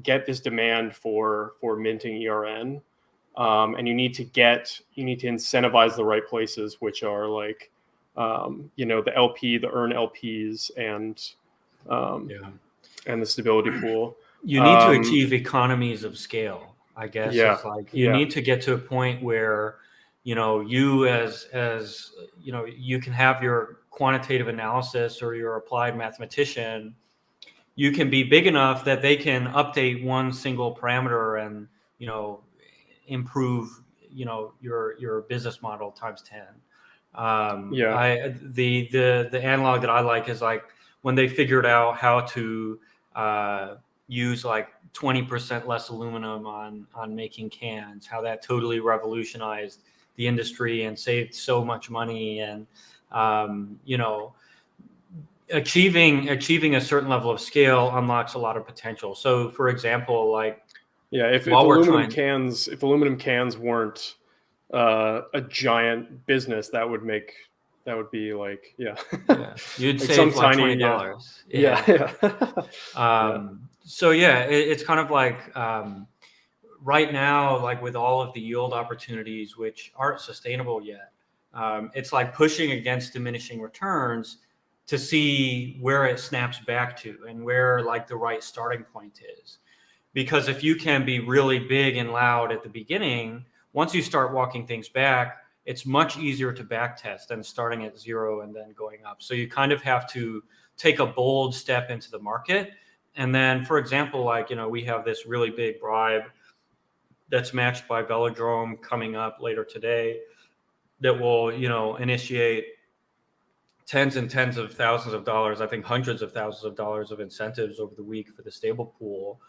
get this demand for minting ERN, and you need to incentivize the right places, which are like, the LP, the earn LPs, and the stability pool. You need to achieve economies of scale, I guess. Yeah. It's like you need to get to a point where, you as you can have your quantitative analysis or your applied mathematician, you can be big enough that they can update one single parameter and, improve, your business model times 10. The analog that I like is like when they figured out how to use like 20% less aluminum on making cans, how that totally revolutionized the industry and saved so much money. And, achieving a certain level of scale unlocks a lot of potential. So for example, like, if aluminum cans weren't a giant business, that would be like, you'd like save like $20. So it's kind of like, right now, like with all of the yield opportunities, which aren't sustainable yet, it's like pushing against diminishing returns to see where it snaps back to and where like the right starting point is. Because if you can be really big and loud at the beginning, once you start walking things back, it's much easier to back test than starting at zero and then going up. So you kind of have to take a bold step into the market. And then, for example, like, we have this really big bribe that's matched by Velodrome coming up later today that will, initiate tens and tens of thousands of dollars, I think hundreds of thousands of dollars of incentives over the week for the stable pool.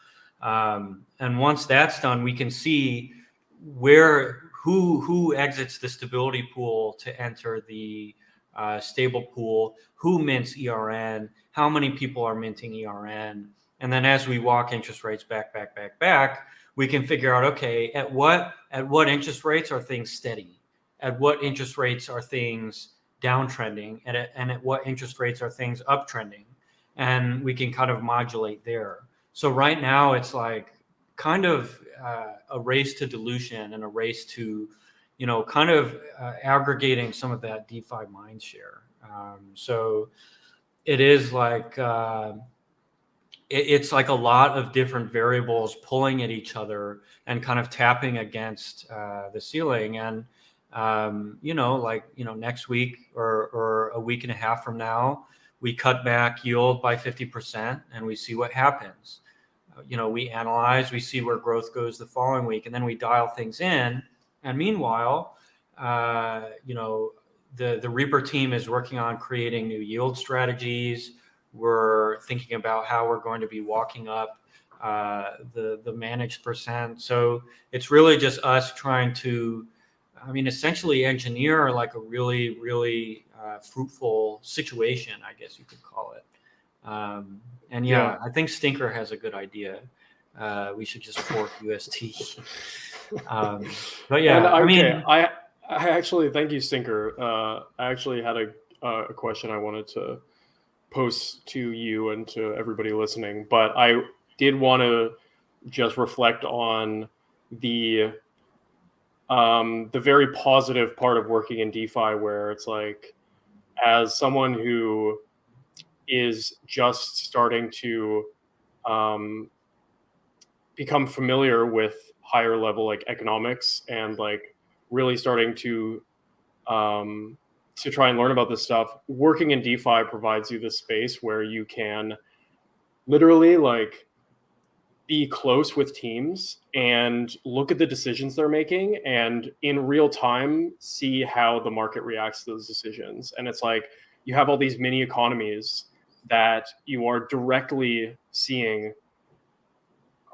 And once that's done, we can see who exits the stability pool to enter the stable pool, who mints ERN, how many people are minting ERN. And then as we walk interest rates back, we can figure out, okay, at what interest rates are things steady? At what interest rates are things downtrending? And at what interest rates are things uptrending? And we can kind of modulate there. So right now it's like kind of a race to dilution and a race to, kind of aggregating some of that DeFi mind share. So it is like, it's like a lot of different variables pulling at each other and kind of tapping against the ceiling. And, next week or a week and a half from now, we cut back yield by 50% and we see what happens. We analyze, we see where growth goes the following week, and then we dial things in. And meanwhile, the Reaper team is working on creating new yield strategies. We're thinking about how we're going to be walking up the managed percent. So it's really just us trying to, essentially engineer like a really, really fruitful situation, I guess you could call it. I think Stinker has a good idea. We should just fork UST. But yeah, and I actually, thank you, Stinker. I actually had a question I wanted to post to you and to everybody listening, but I did want to just reflect on the very positive part of working in DeFi, where it's like, as someone who is just starting to become familiar with higher level like economics and like really starting to try and learn about this stuff, working in DeFi provides you this space where you can literally like be close with teams and look at the decisions they're making and in real time see how the market reacts to those decisions. And it's like you have all these mini economies that you are directly seeing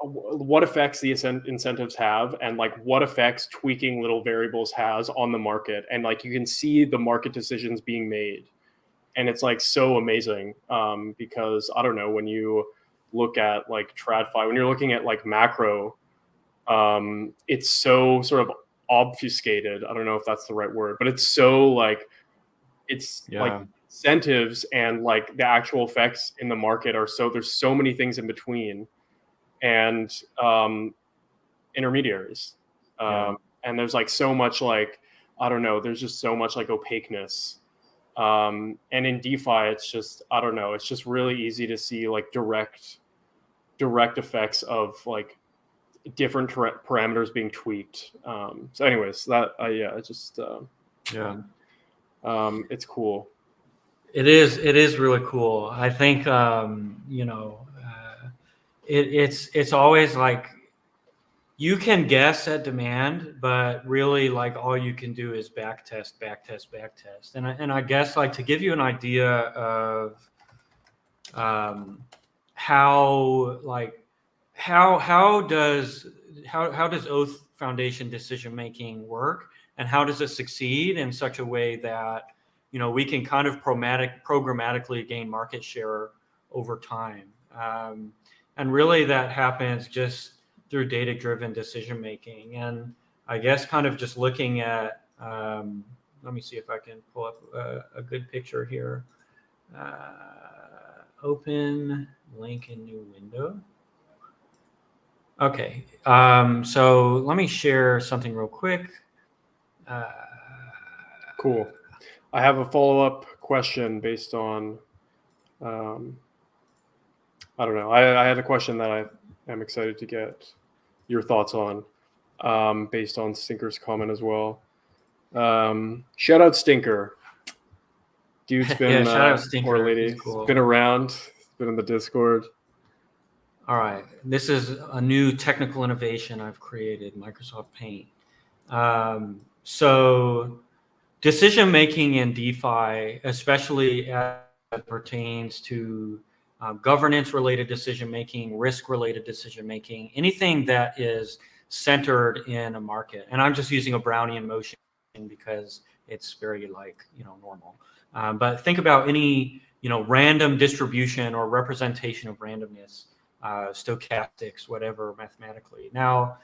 what effects the incentives have and like what effects tweaking little variables has on the market. And like you can see the market decisions being made. And it's like so amazing because I don't know, when you look at like TradFi, when you're looking at like macro, it's so sort of obfuscated. I don't know if that's the right word, but it's so like, like incentives and like the actual effects in the market are so, there's so many things in between and intermediaries. And there's like so much like, I don't know, there's just so much like opaqueness. And in DeFi, it's just, I don't know, it's just really easy to see like direct effects of like different parameters being tweaked. So anyways, that, it's just, it's cool. It is really cool. I think, it's always like you can guess at demand, but really like all you can do is backtest. And I guess like to give you an idea of how does Oath Foundation decision making work, and how does it succeed in such a way that we can kind of programmatically gain market share over time. And really that happens just through data-driven decision making. And I guess kind of just looking at, let me see if I can pull up a good picture here. Open link in new window. Okay, so let me share something real quick. Cool. I have a follow-up question based on, I don't know. I had a question that I am excited to get your thoughts on, based on Stinker's comment as well. Shout out Stinker. Dude's Yeah, been shout out or Stinker. lady, He's cool. been around, been in the Discord. All right. This is a new technical innovation I've created, Microsoft Paint. So decision making in DeFi, especially as it pertains to governance related decision making, risk related decision making, anything that is centered in a market. And I'm just using a Brownian motion because it's very normal. But think about any random distribution or representation of randomness, stochastics, whatever, mathematically. Now,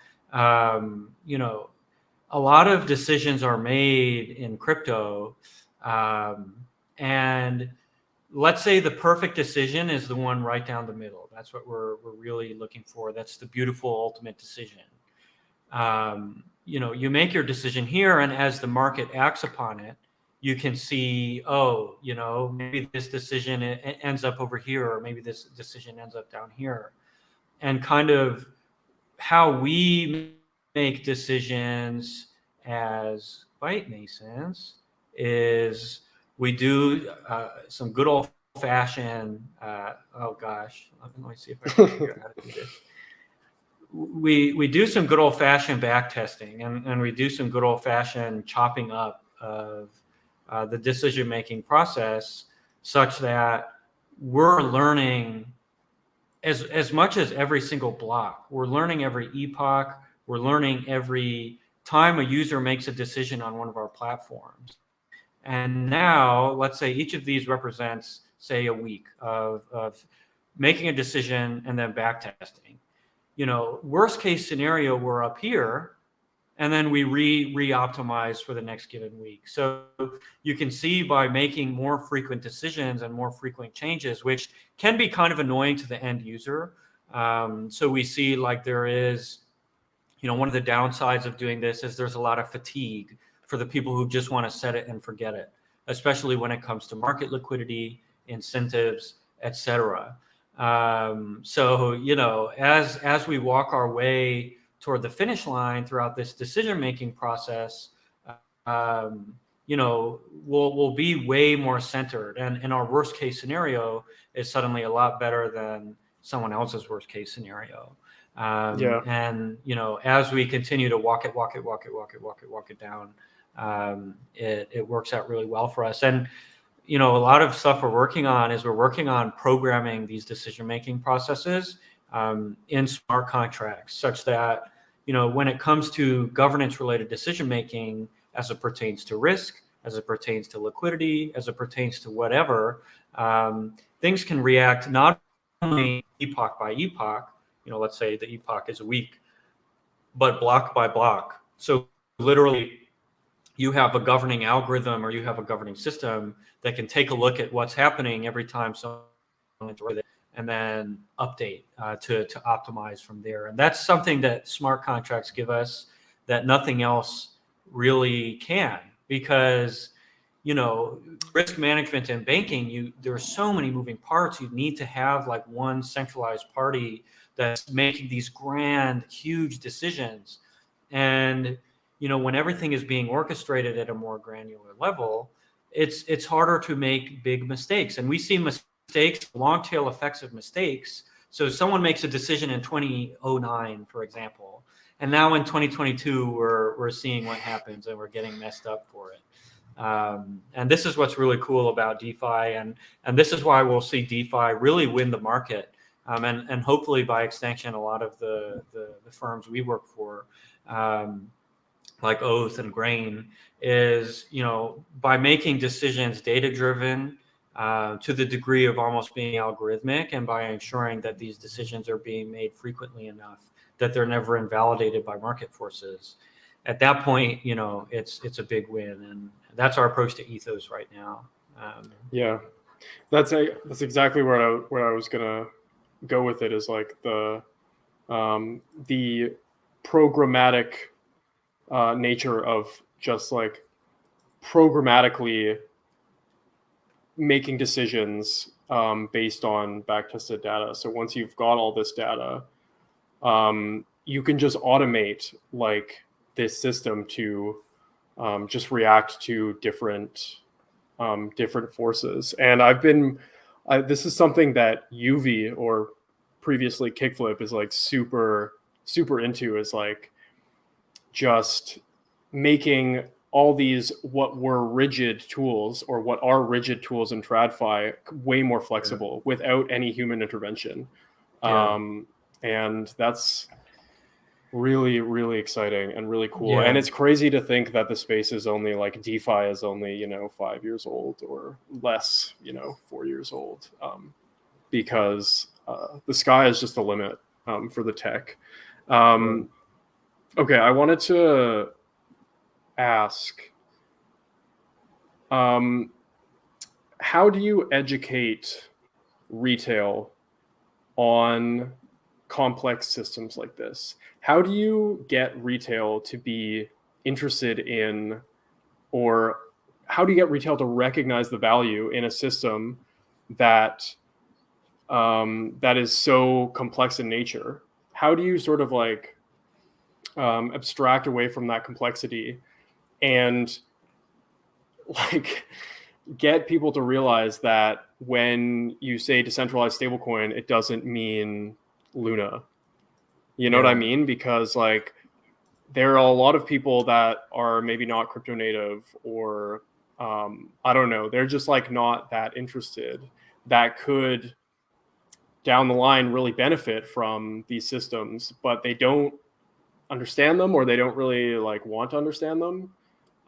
a lot of decisions are made in crypto, and let's say the perfect decision is the one right down the middle. That's what we're really looking for. That's the beautiful ultimate decision. You make your decision here, and as the market acts upon it, you can see, maybe this decision ends up over here, or maybe this decision ends up down here. And kind of how we make decisions as Byte Masons is we do some good old fashioned, oh gosh, let me see if I can figure out how to do this. We do some good old fashioned back testing, and we do some good old fashioned chopping up of the decision making process, such that we're learning as much as every single block. We're learning every epoch. We're learning every time a user makes a decision on one of our platforms. And now, let's say each of these represents, say, a week of making a decision and then back testing. Worst case scenario, we're up here, and then we re-optimize for the next given week. So you can see by making more frequent decisions and more frequent changes, which can be kind of annoying to the end user. So we see there is, one of the downsides of doing this is there's a lot of fatigue for the people who just want to set it and forget it, especially when it comes to market liquidity, incentives, etc. So, as we walk our way toward the finish line throughout this decision-making process, we'll be way more centered. And our worst case scenario is suddenly a lot better than someone else's worst case scenario. And, as we continue to walk it down, it works out really well for us. And, a lot of stuff we're working on programming these decision-making processes in smart contracts, such that, when it comes to governance-related decision-making, as it pertains to risk, as it pertains to liquidity, as it pertains to whatever, things can react not only epoch by epoch, let's say the epoch is a week, but block by block. So literally, you have a governing algorithm or you have a governing system that can take a look at what's happening every time someone enjoys it, and then update to optimize from there. And that's something that smart contracts give us that nothing else really can, because risk management and banking, there are so many moving parts. You need to have one centralized party that's making these grand, huge decisions. And when everything is being orchestrated at a more granular level, it's harder to make big mistakes. And we see mistakes, long tail effects of mistakes. So someone makes a decision in 2009, for example, and now in 2022, we're seeing what happens, and we're getting messed up for it. And this is what's really cool about DeFi, and this is why we'll see DeFi really win the market, and hopefully by extension, a lot of the firms we work for, like Oath and Grain, is by making decisions data driven to the degree of almost being algorithmic, and by ensuring that these decisions are being made frequently enough that they're never invalidated by market forces. At that point, it's a big win, and that's our approach to ethos right now. Yeah, that's exactly where I was gonna go with it. Is the programmatic nature of just programmatically making decisions based on backtested data. So once you've got all this data, you can just automate this system to just react to different different forces. And this is something that UV, or previously Kickflip, is like super into, is like just making all these what were rigid tools, or what are rigid tools in TradFi, way more flexible without any human intervention. And that's really, really exciting and really cool. And it's crazy to think that the space is only like DeFi is only, 5 years old or less, 4 years old, because the sky is just the limit for the tech. Okay, I wanted to ask, how do you educate retail on complex systems like this? How do you get retail to be interested in, or how do you get retail to recognize the value in a system that that is so complex in nature? How do you sort of like abstract away from that complexity and like get people to realize that when you say decentralized stablecoin, it doesn't mean Luna? You know what I mean? Because like there are a lot of people that are maybe not crypto native, or I don't know, they're just like not that interested, that could down the line really benefit from these systems, but they don't understand them, or they don't really like want to understand them.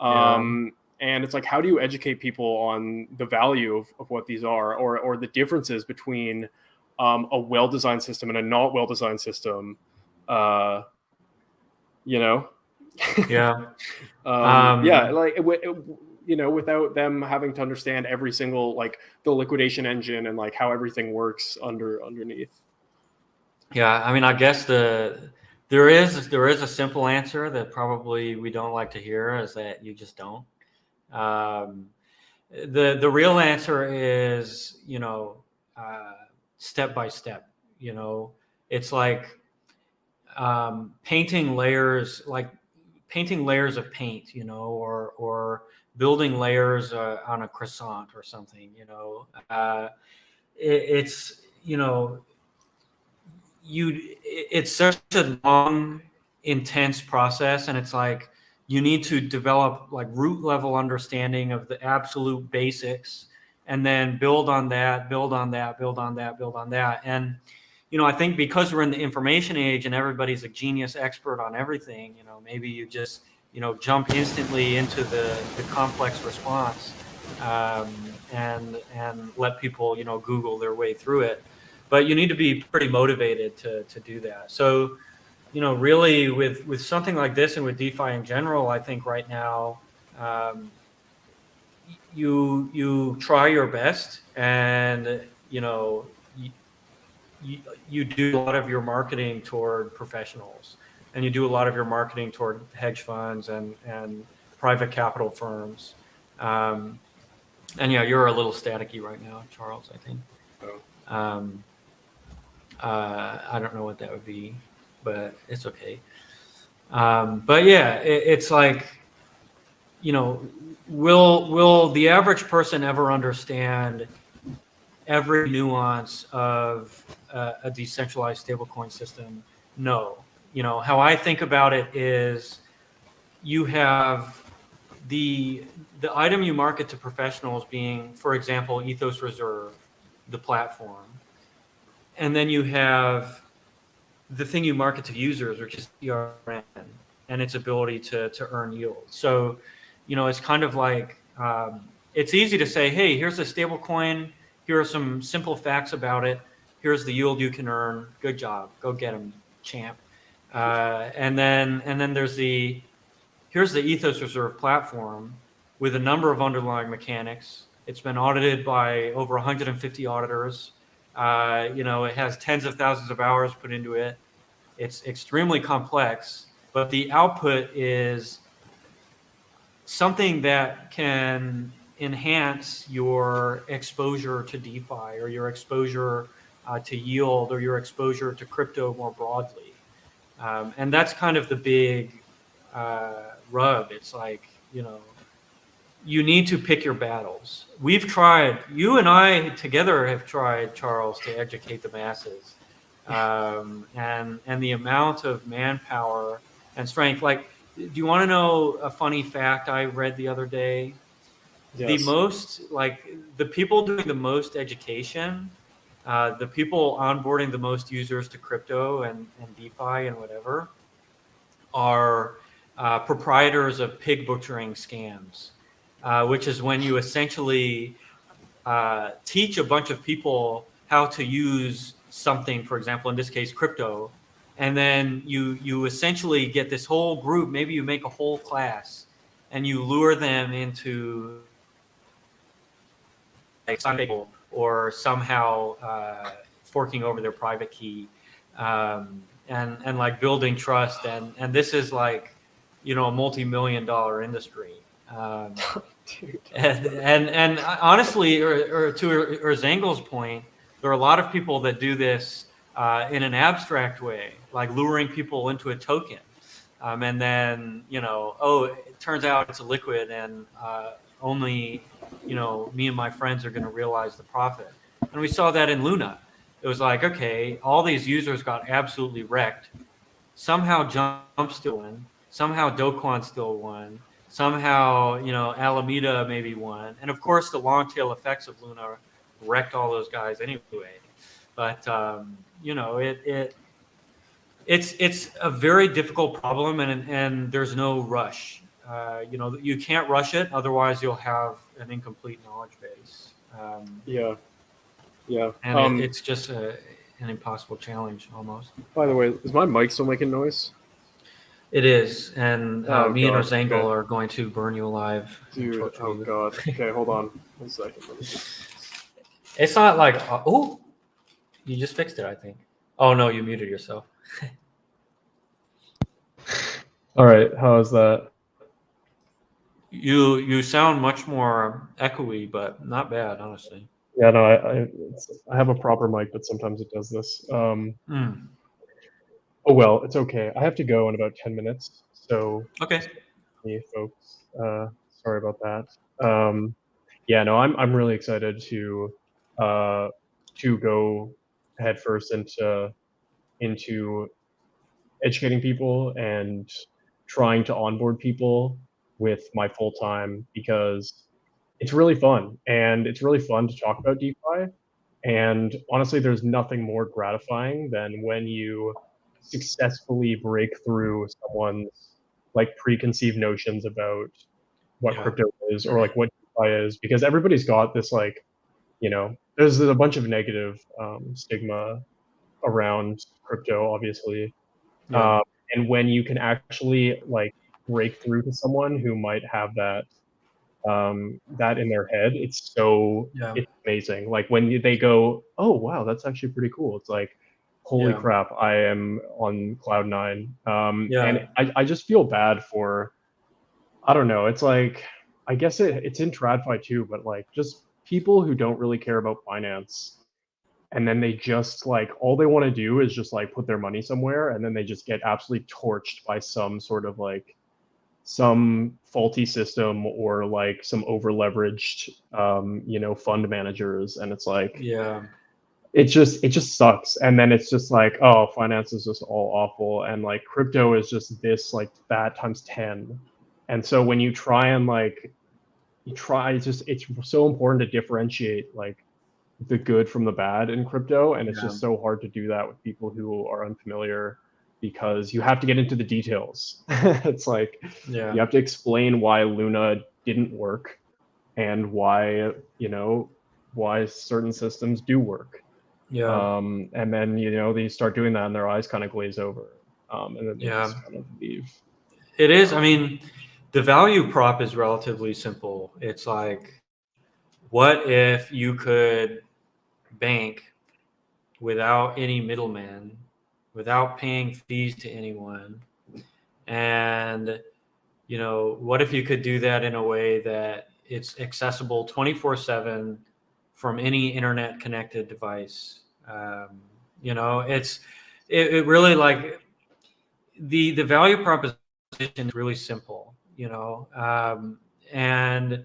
And it's like, how do you educate people on the value of what these are, or the differences between a well-designed system and a not well-designed system? Yeah. Like without them having to understand every single, like the liquidation engine and like how everything works underneath. I mean, I guess there is a simple answer that probably we don't like to hear, is that you just don't. The real answer is, step by step. It's like painting layers of paint, or building layers on a croissant or something. It's such a long, intense process, and it's like you need to develop like root level understanding of the absolute basics, and then build on that. And I think because we're in the information age and everybody's a genius expert on everything, maybe you just jump instantly into the complex response, and let people Google their way through it. But you need to be pretty motivated to do that. So, really with something like this, and with DeFi in general, I think right now, you try your best, and you do a lot of your marketing toward professionals, and you do a lot of your marketing toward hedge funds and private capital firms. And you're a little staticky right now, Charles, I think. I don't know what that would be, but it's okay. But yeah, it's like, will the average person ever understand every nuance of a decentralized stablecoin system? No. How I think about it is, you have the item you market to professionals being, for example, Ethos Reserve, the platform. And then you have the thing you market to users, which is ERN and its ability to earn yield. So, it's kind of like, it's easy to say, hey, here's a stable coin. Here are some simple facts about it. Here's the yield you can earn. Good job. Go get them, champ. And then here's the Ethos Reserve platform with a number of underlying mechanics. It's been audited by over 150 auditors. It has tens of thousands of hours put into it. It's extremely complex, but the output is something that can enhance your exposure to DeFi, or your exposure to yield, or your exposure to crypto more broadly. And that's kind of the big rub. It's like, you need to pick your battles. We've tried, you and I together have tried, Charles, to educate the masses, and the amount of manpower and strength. Like, do you want to know a funny fact I read the other day? The Yes. most, like, the people doing the most education, the people onboarding the most users to crypto and DeFi and whatever, are proprietors of pig butchering scams, which is when you essentially teach a bunch of people how to use something, for example, in this case, crypto, and then you essentially get this whole group. Maybe you make a whole class, and you lure them into like Sunday or somehow forking over their private key, and like building trust, and this is like, you know, a multi-million-dollar industry. Dude. And honestly, or to Erzengel's point, there are a lot of people that do this in an abstract way, like luring people into a token, and then, you know, oh, it turns out it's a liquid, and only, you know, me and my friends are going to realize the profit. And we saw that in Luna. It was like, okay, all these users got absolutely wrecked. Somehow Jump still won. Somehow Do Kwon still won. Somehow, you know, Alameda maybe won. And of course, the long tail effects of Luna wrecked all those guys anyway. But you know, it's a very difficult problem, and there's no rush. You know, you can't rush it, otherwise you'll have an incomplete knowledge base. Yeah. Yeah. And it's just an impossible challenge almost. By the way, is my mic still making noise? It is, and Oh, me and God. Erzengal Okay. are going to burn you alive. Dude, oh You. God. Okay, hold on 1 second. Let me just... It's not like, oh, you just fixed it, I think. Oh no, you muted yourself. All right, how is that? You sound much more echoey, but not bad, honestly. Yeah, no, I have a proper mic, but sometimes it does this. Oh well, it's okay. I have to go in about 10 minutes, so Okay. me folks. Sorry about that. Yeah, no, I'm really excited to go headfirst into educating people and trying to onboard people with my full time, because it's really fun, and it's really fun to talk about DeFi. And honestly, there's nothing more gratifying than when you successfully break through someone's like preconceived notions about what Yeah. crypto is, or like what DeFi is, because everybody's got this, like, you know, there's a bunch of negative stigma around crypto, obviously. Yeah. And when you can actually like break through to someone who might have that in their head, it's Yeah. amazing. Like when they go, oh wow, that's actually pretty cool. It's like, holy Yeah. crap, I am on cloud nine. And Yeah. I just feel bad for, I don't know. It's like, I guess it's in TradFi too, but like just people who don't really care about finance, and then they just like, all they want to do is just like put their money somewhere, and then they just get absolutely torched by some sort of like some faulty system, or like some over leveraged you know, fund managers. And it's like, Yeah. it just sucks. And then it's just like, oh, finance is just all awful, and like crypto is just this like that times 10. And so when you try and like it's just, it's so important to differentiate like the good from the bad in crypto, and it's Yeah. just so hard to do that with people who are unfamiliar, because you have to get into the details. It's like, Yeah. you have to explain why Luna didn't work, and why, you know, why certain systems do work. Yeah. And then, you know, they start doing that and their eyes kind of glaze over, and then they Yeah. just kind of leave. It is. I mean, the value prop is relatively simple. It's like, what if you could bank without any middleman, without paying fees to anyone? And, you know, what if you could do that in a way that it's accessible 24/7 from any internet connected device? You know, it really, like, the value proposition is really simple, you know, and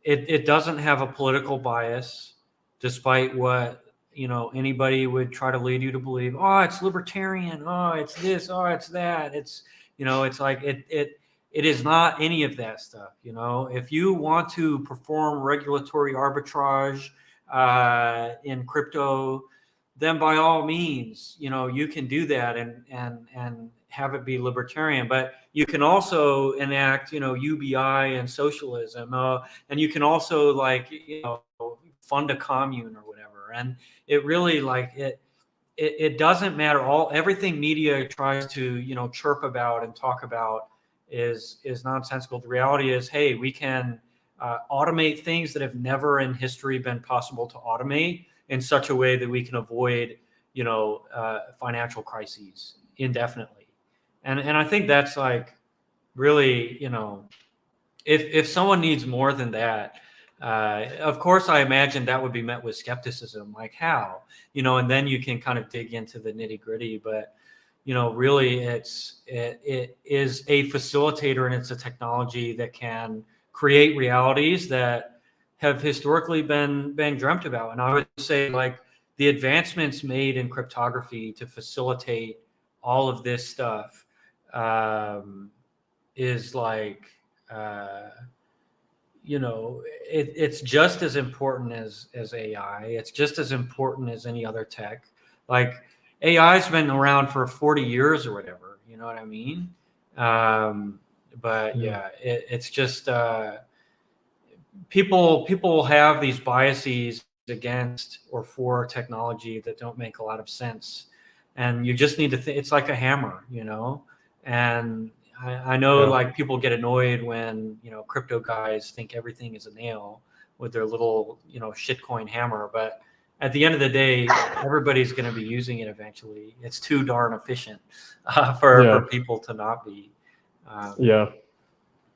it doesn't have a political bias, despite what anybody would try to lead you to believe. Oh, it's libertarian. Oh, it's this. Oh, it's that. It's it's like it is not any of that stuff. If you want to perform regulatory arbitrage in crypto, then by all means, you can do that and have it be libertarian. But you can also enact, UBI and socialism, and you can also fund a commune or whatever. And it really it doesn't matter. Everything media tries to chirp about and talk about is nonsensical. The reality is, hey, we can automate things that have never in history been possible to automate in such a way that we can avoid, financial crises indefinitely. And I think that's really, if someone needs more than that, of course, I imagine that would be met with skepticism, like how, and then you can kind of dig into the nitty gritty. But, really, it is a facilitator, and it's a technology that can create realities that have historically been dreamt about. And I would say the advancements made in cryptography to facilitate all of this stuff is it's just as important as AI. It's just as important as any other tech. AI's been around for 40 years or whatever, you know what I mean? But yeah, it's just people have these biases against or for technology that don't make a lot of sense, and you just need to think. It's like a hammer, and I know people get annoyed when crypto guys think everything is a nail with their little shitcoin hammer, but at the end of the day, everybody's going to be using it eventually. It's too darn efficient for people to not be.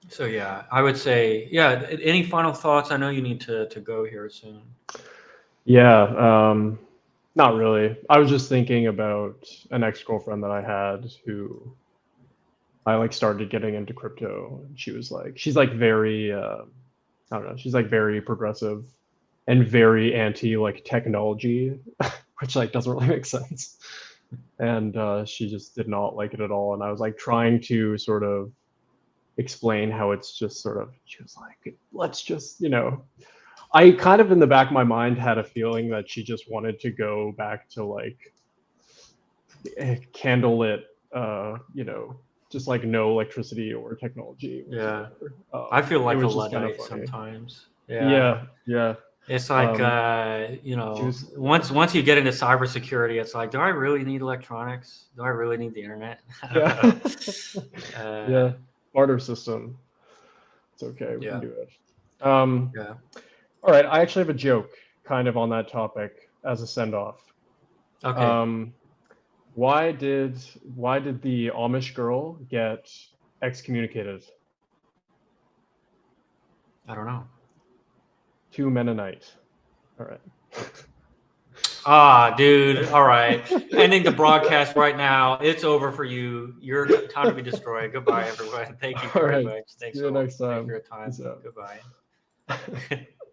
So yeah, I would say, any final thoughts? I know you need to go here soon. Yeah, not really. I was just thinking about an ex-girlfriend that I had who I started getting into crypto. She's very, I don't know, she's very progressive and very anti technology, which doesn't really make sense. And she just did not like it at all. And I was trying to sort of explain how it's just she was like, let's just, I kind of in the back of my mind had a feeling that she just wanted to go back to candlelit, just no electricity or technology. Yeah. I feel like a Luddite sometimes. Yeah. It's once you get into cybersecurity, it's do I really need electronics? Do I really need the internet? Yeah. Barter system. It's okay. We can do it. All right. I actually have a joke kind of on that topic as a send-off. Okay. Why did the Amish girl get excommunicated? I don't know. Too Mennonite. All right. Dude. All right. Ending the broadcast right now. It's over for you. Your time to be destroyed. Goodbye, everyone. Thank you very much. Thanks See you next time. for your time. Goodbye.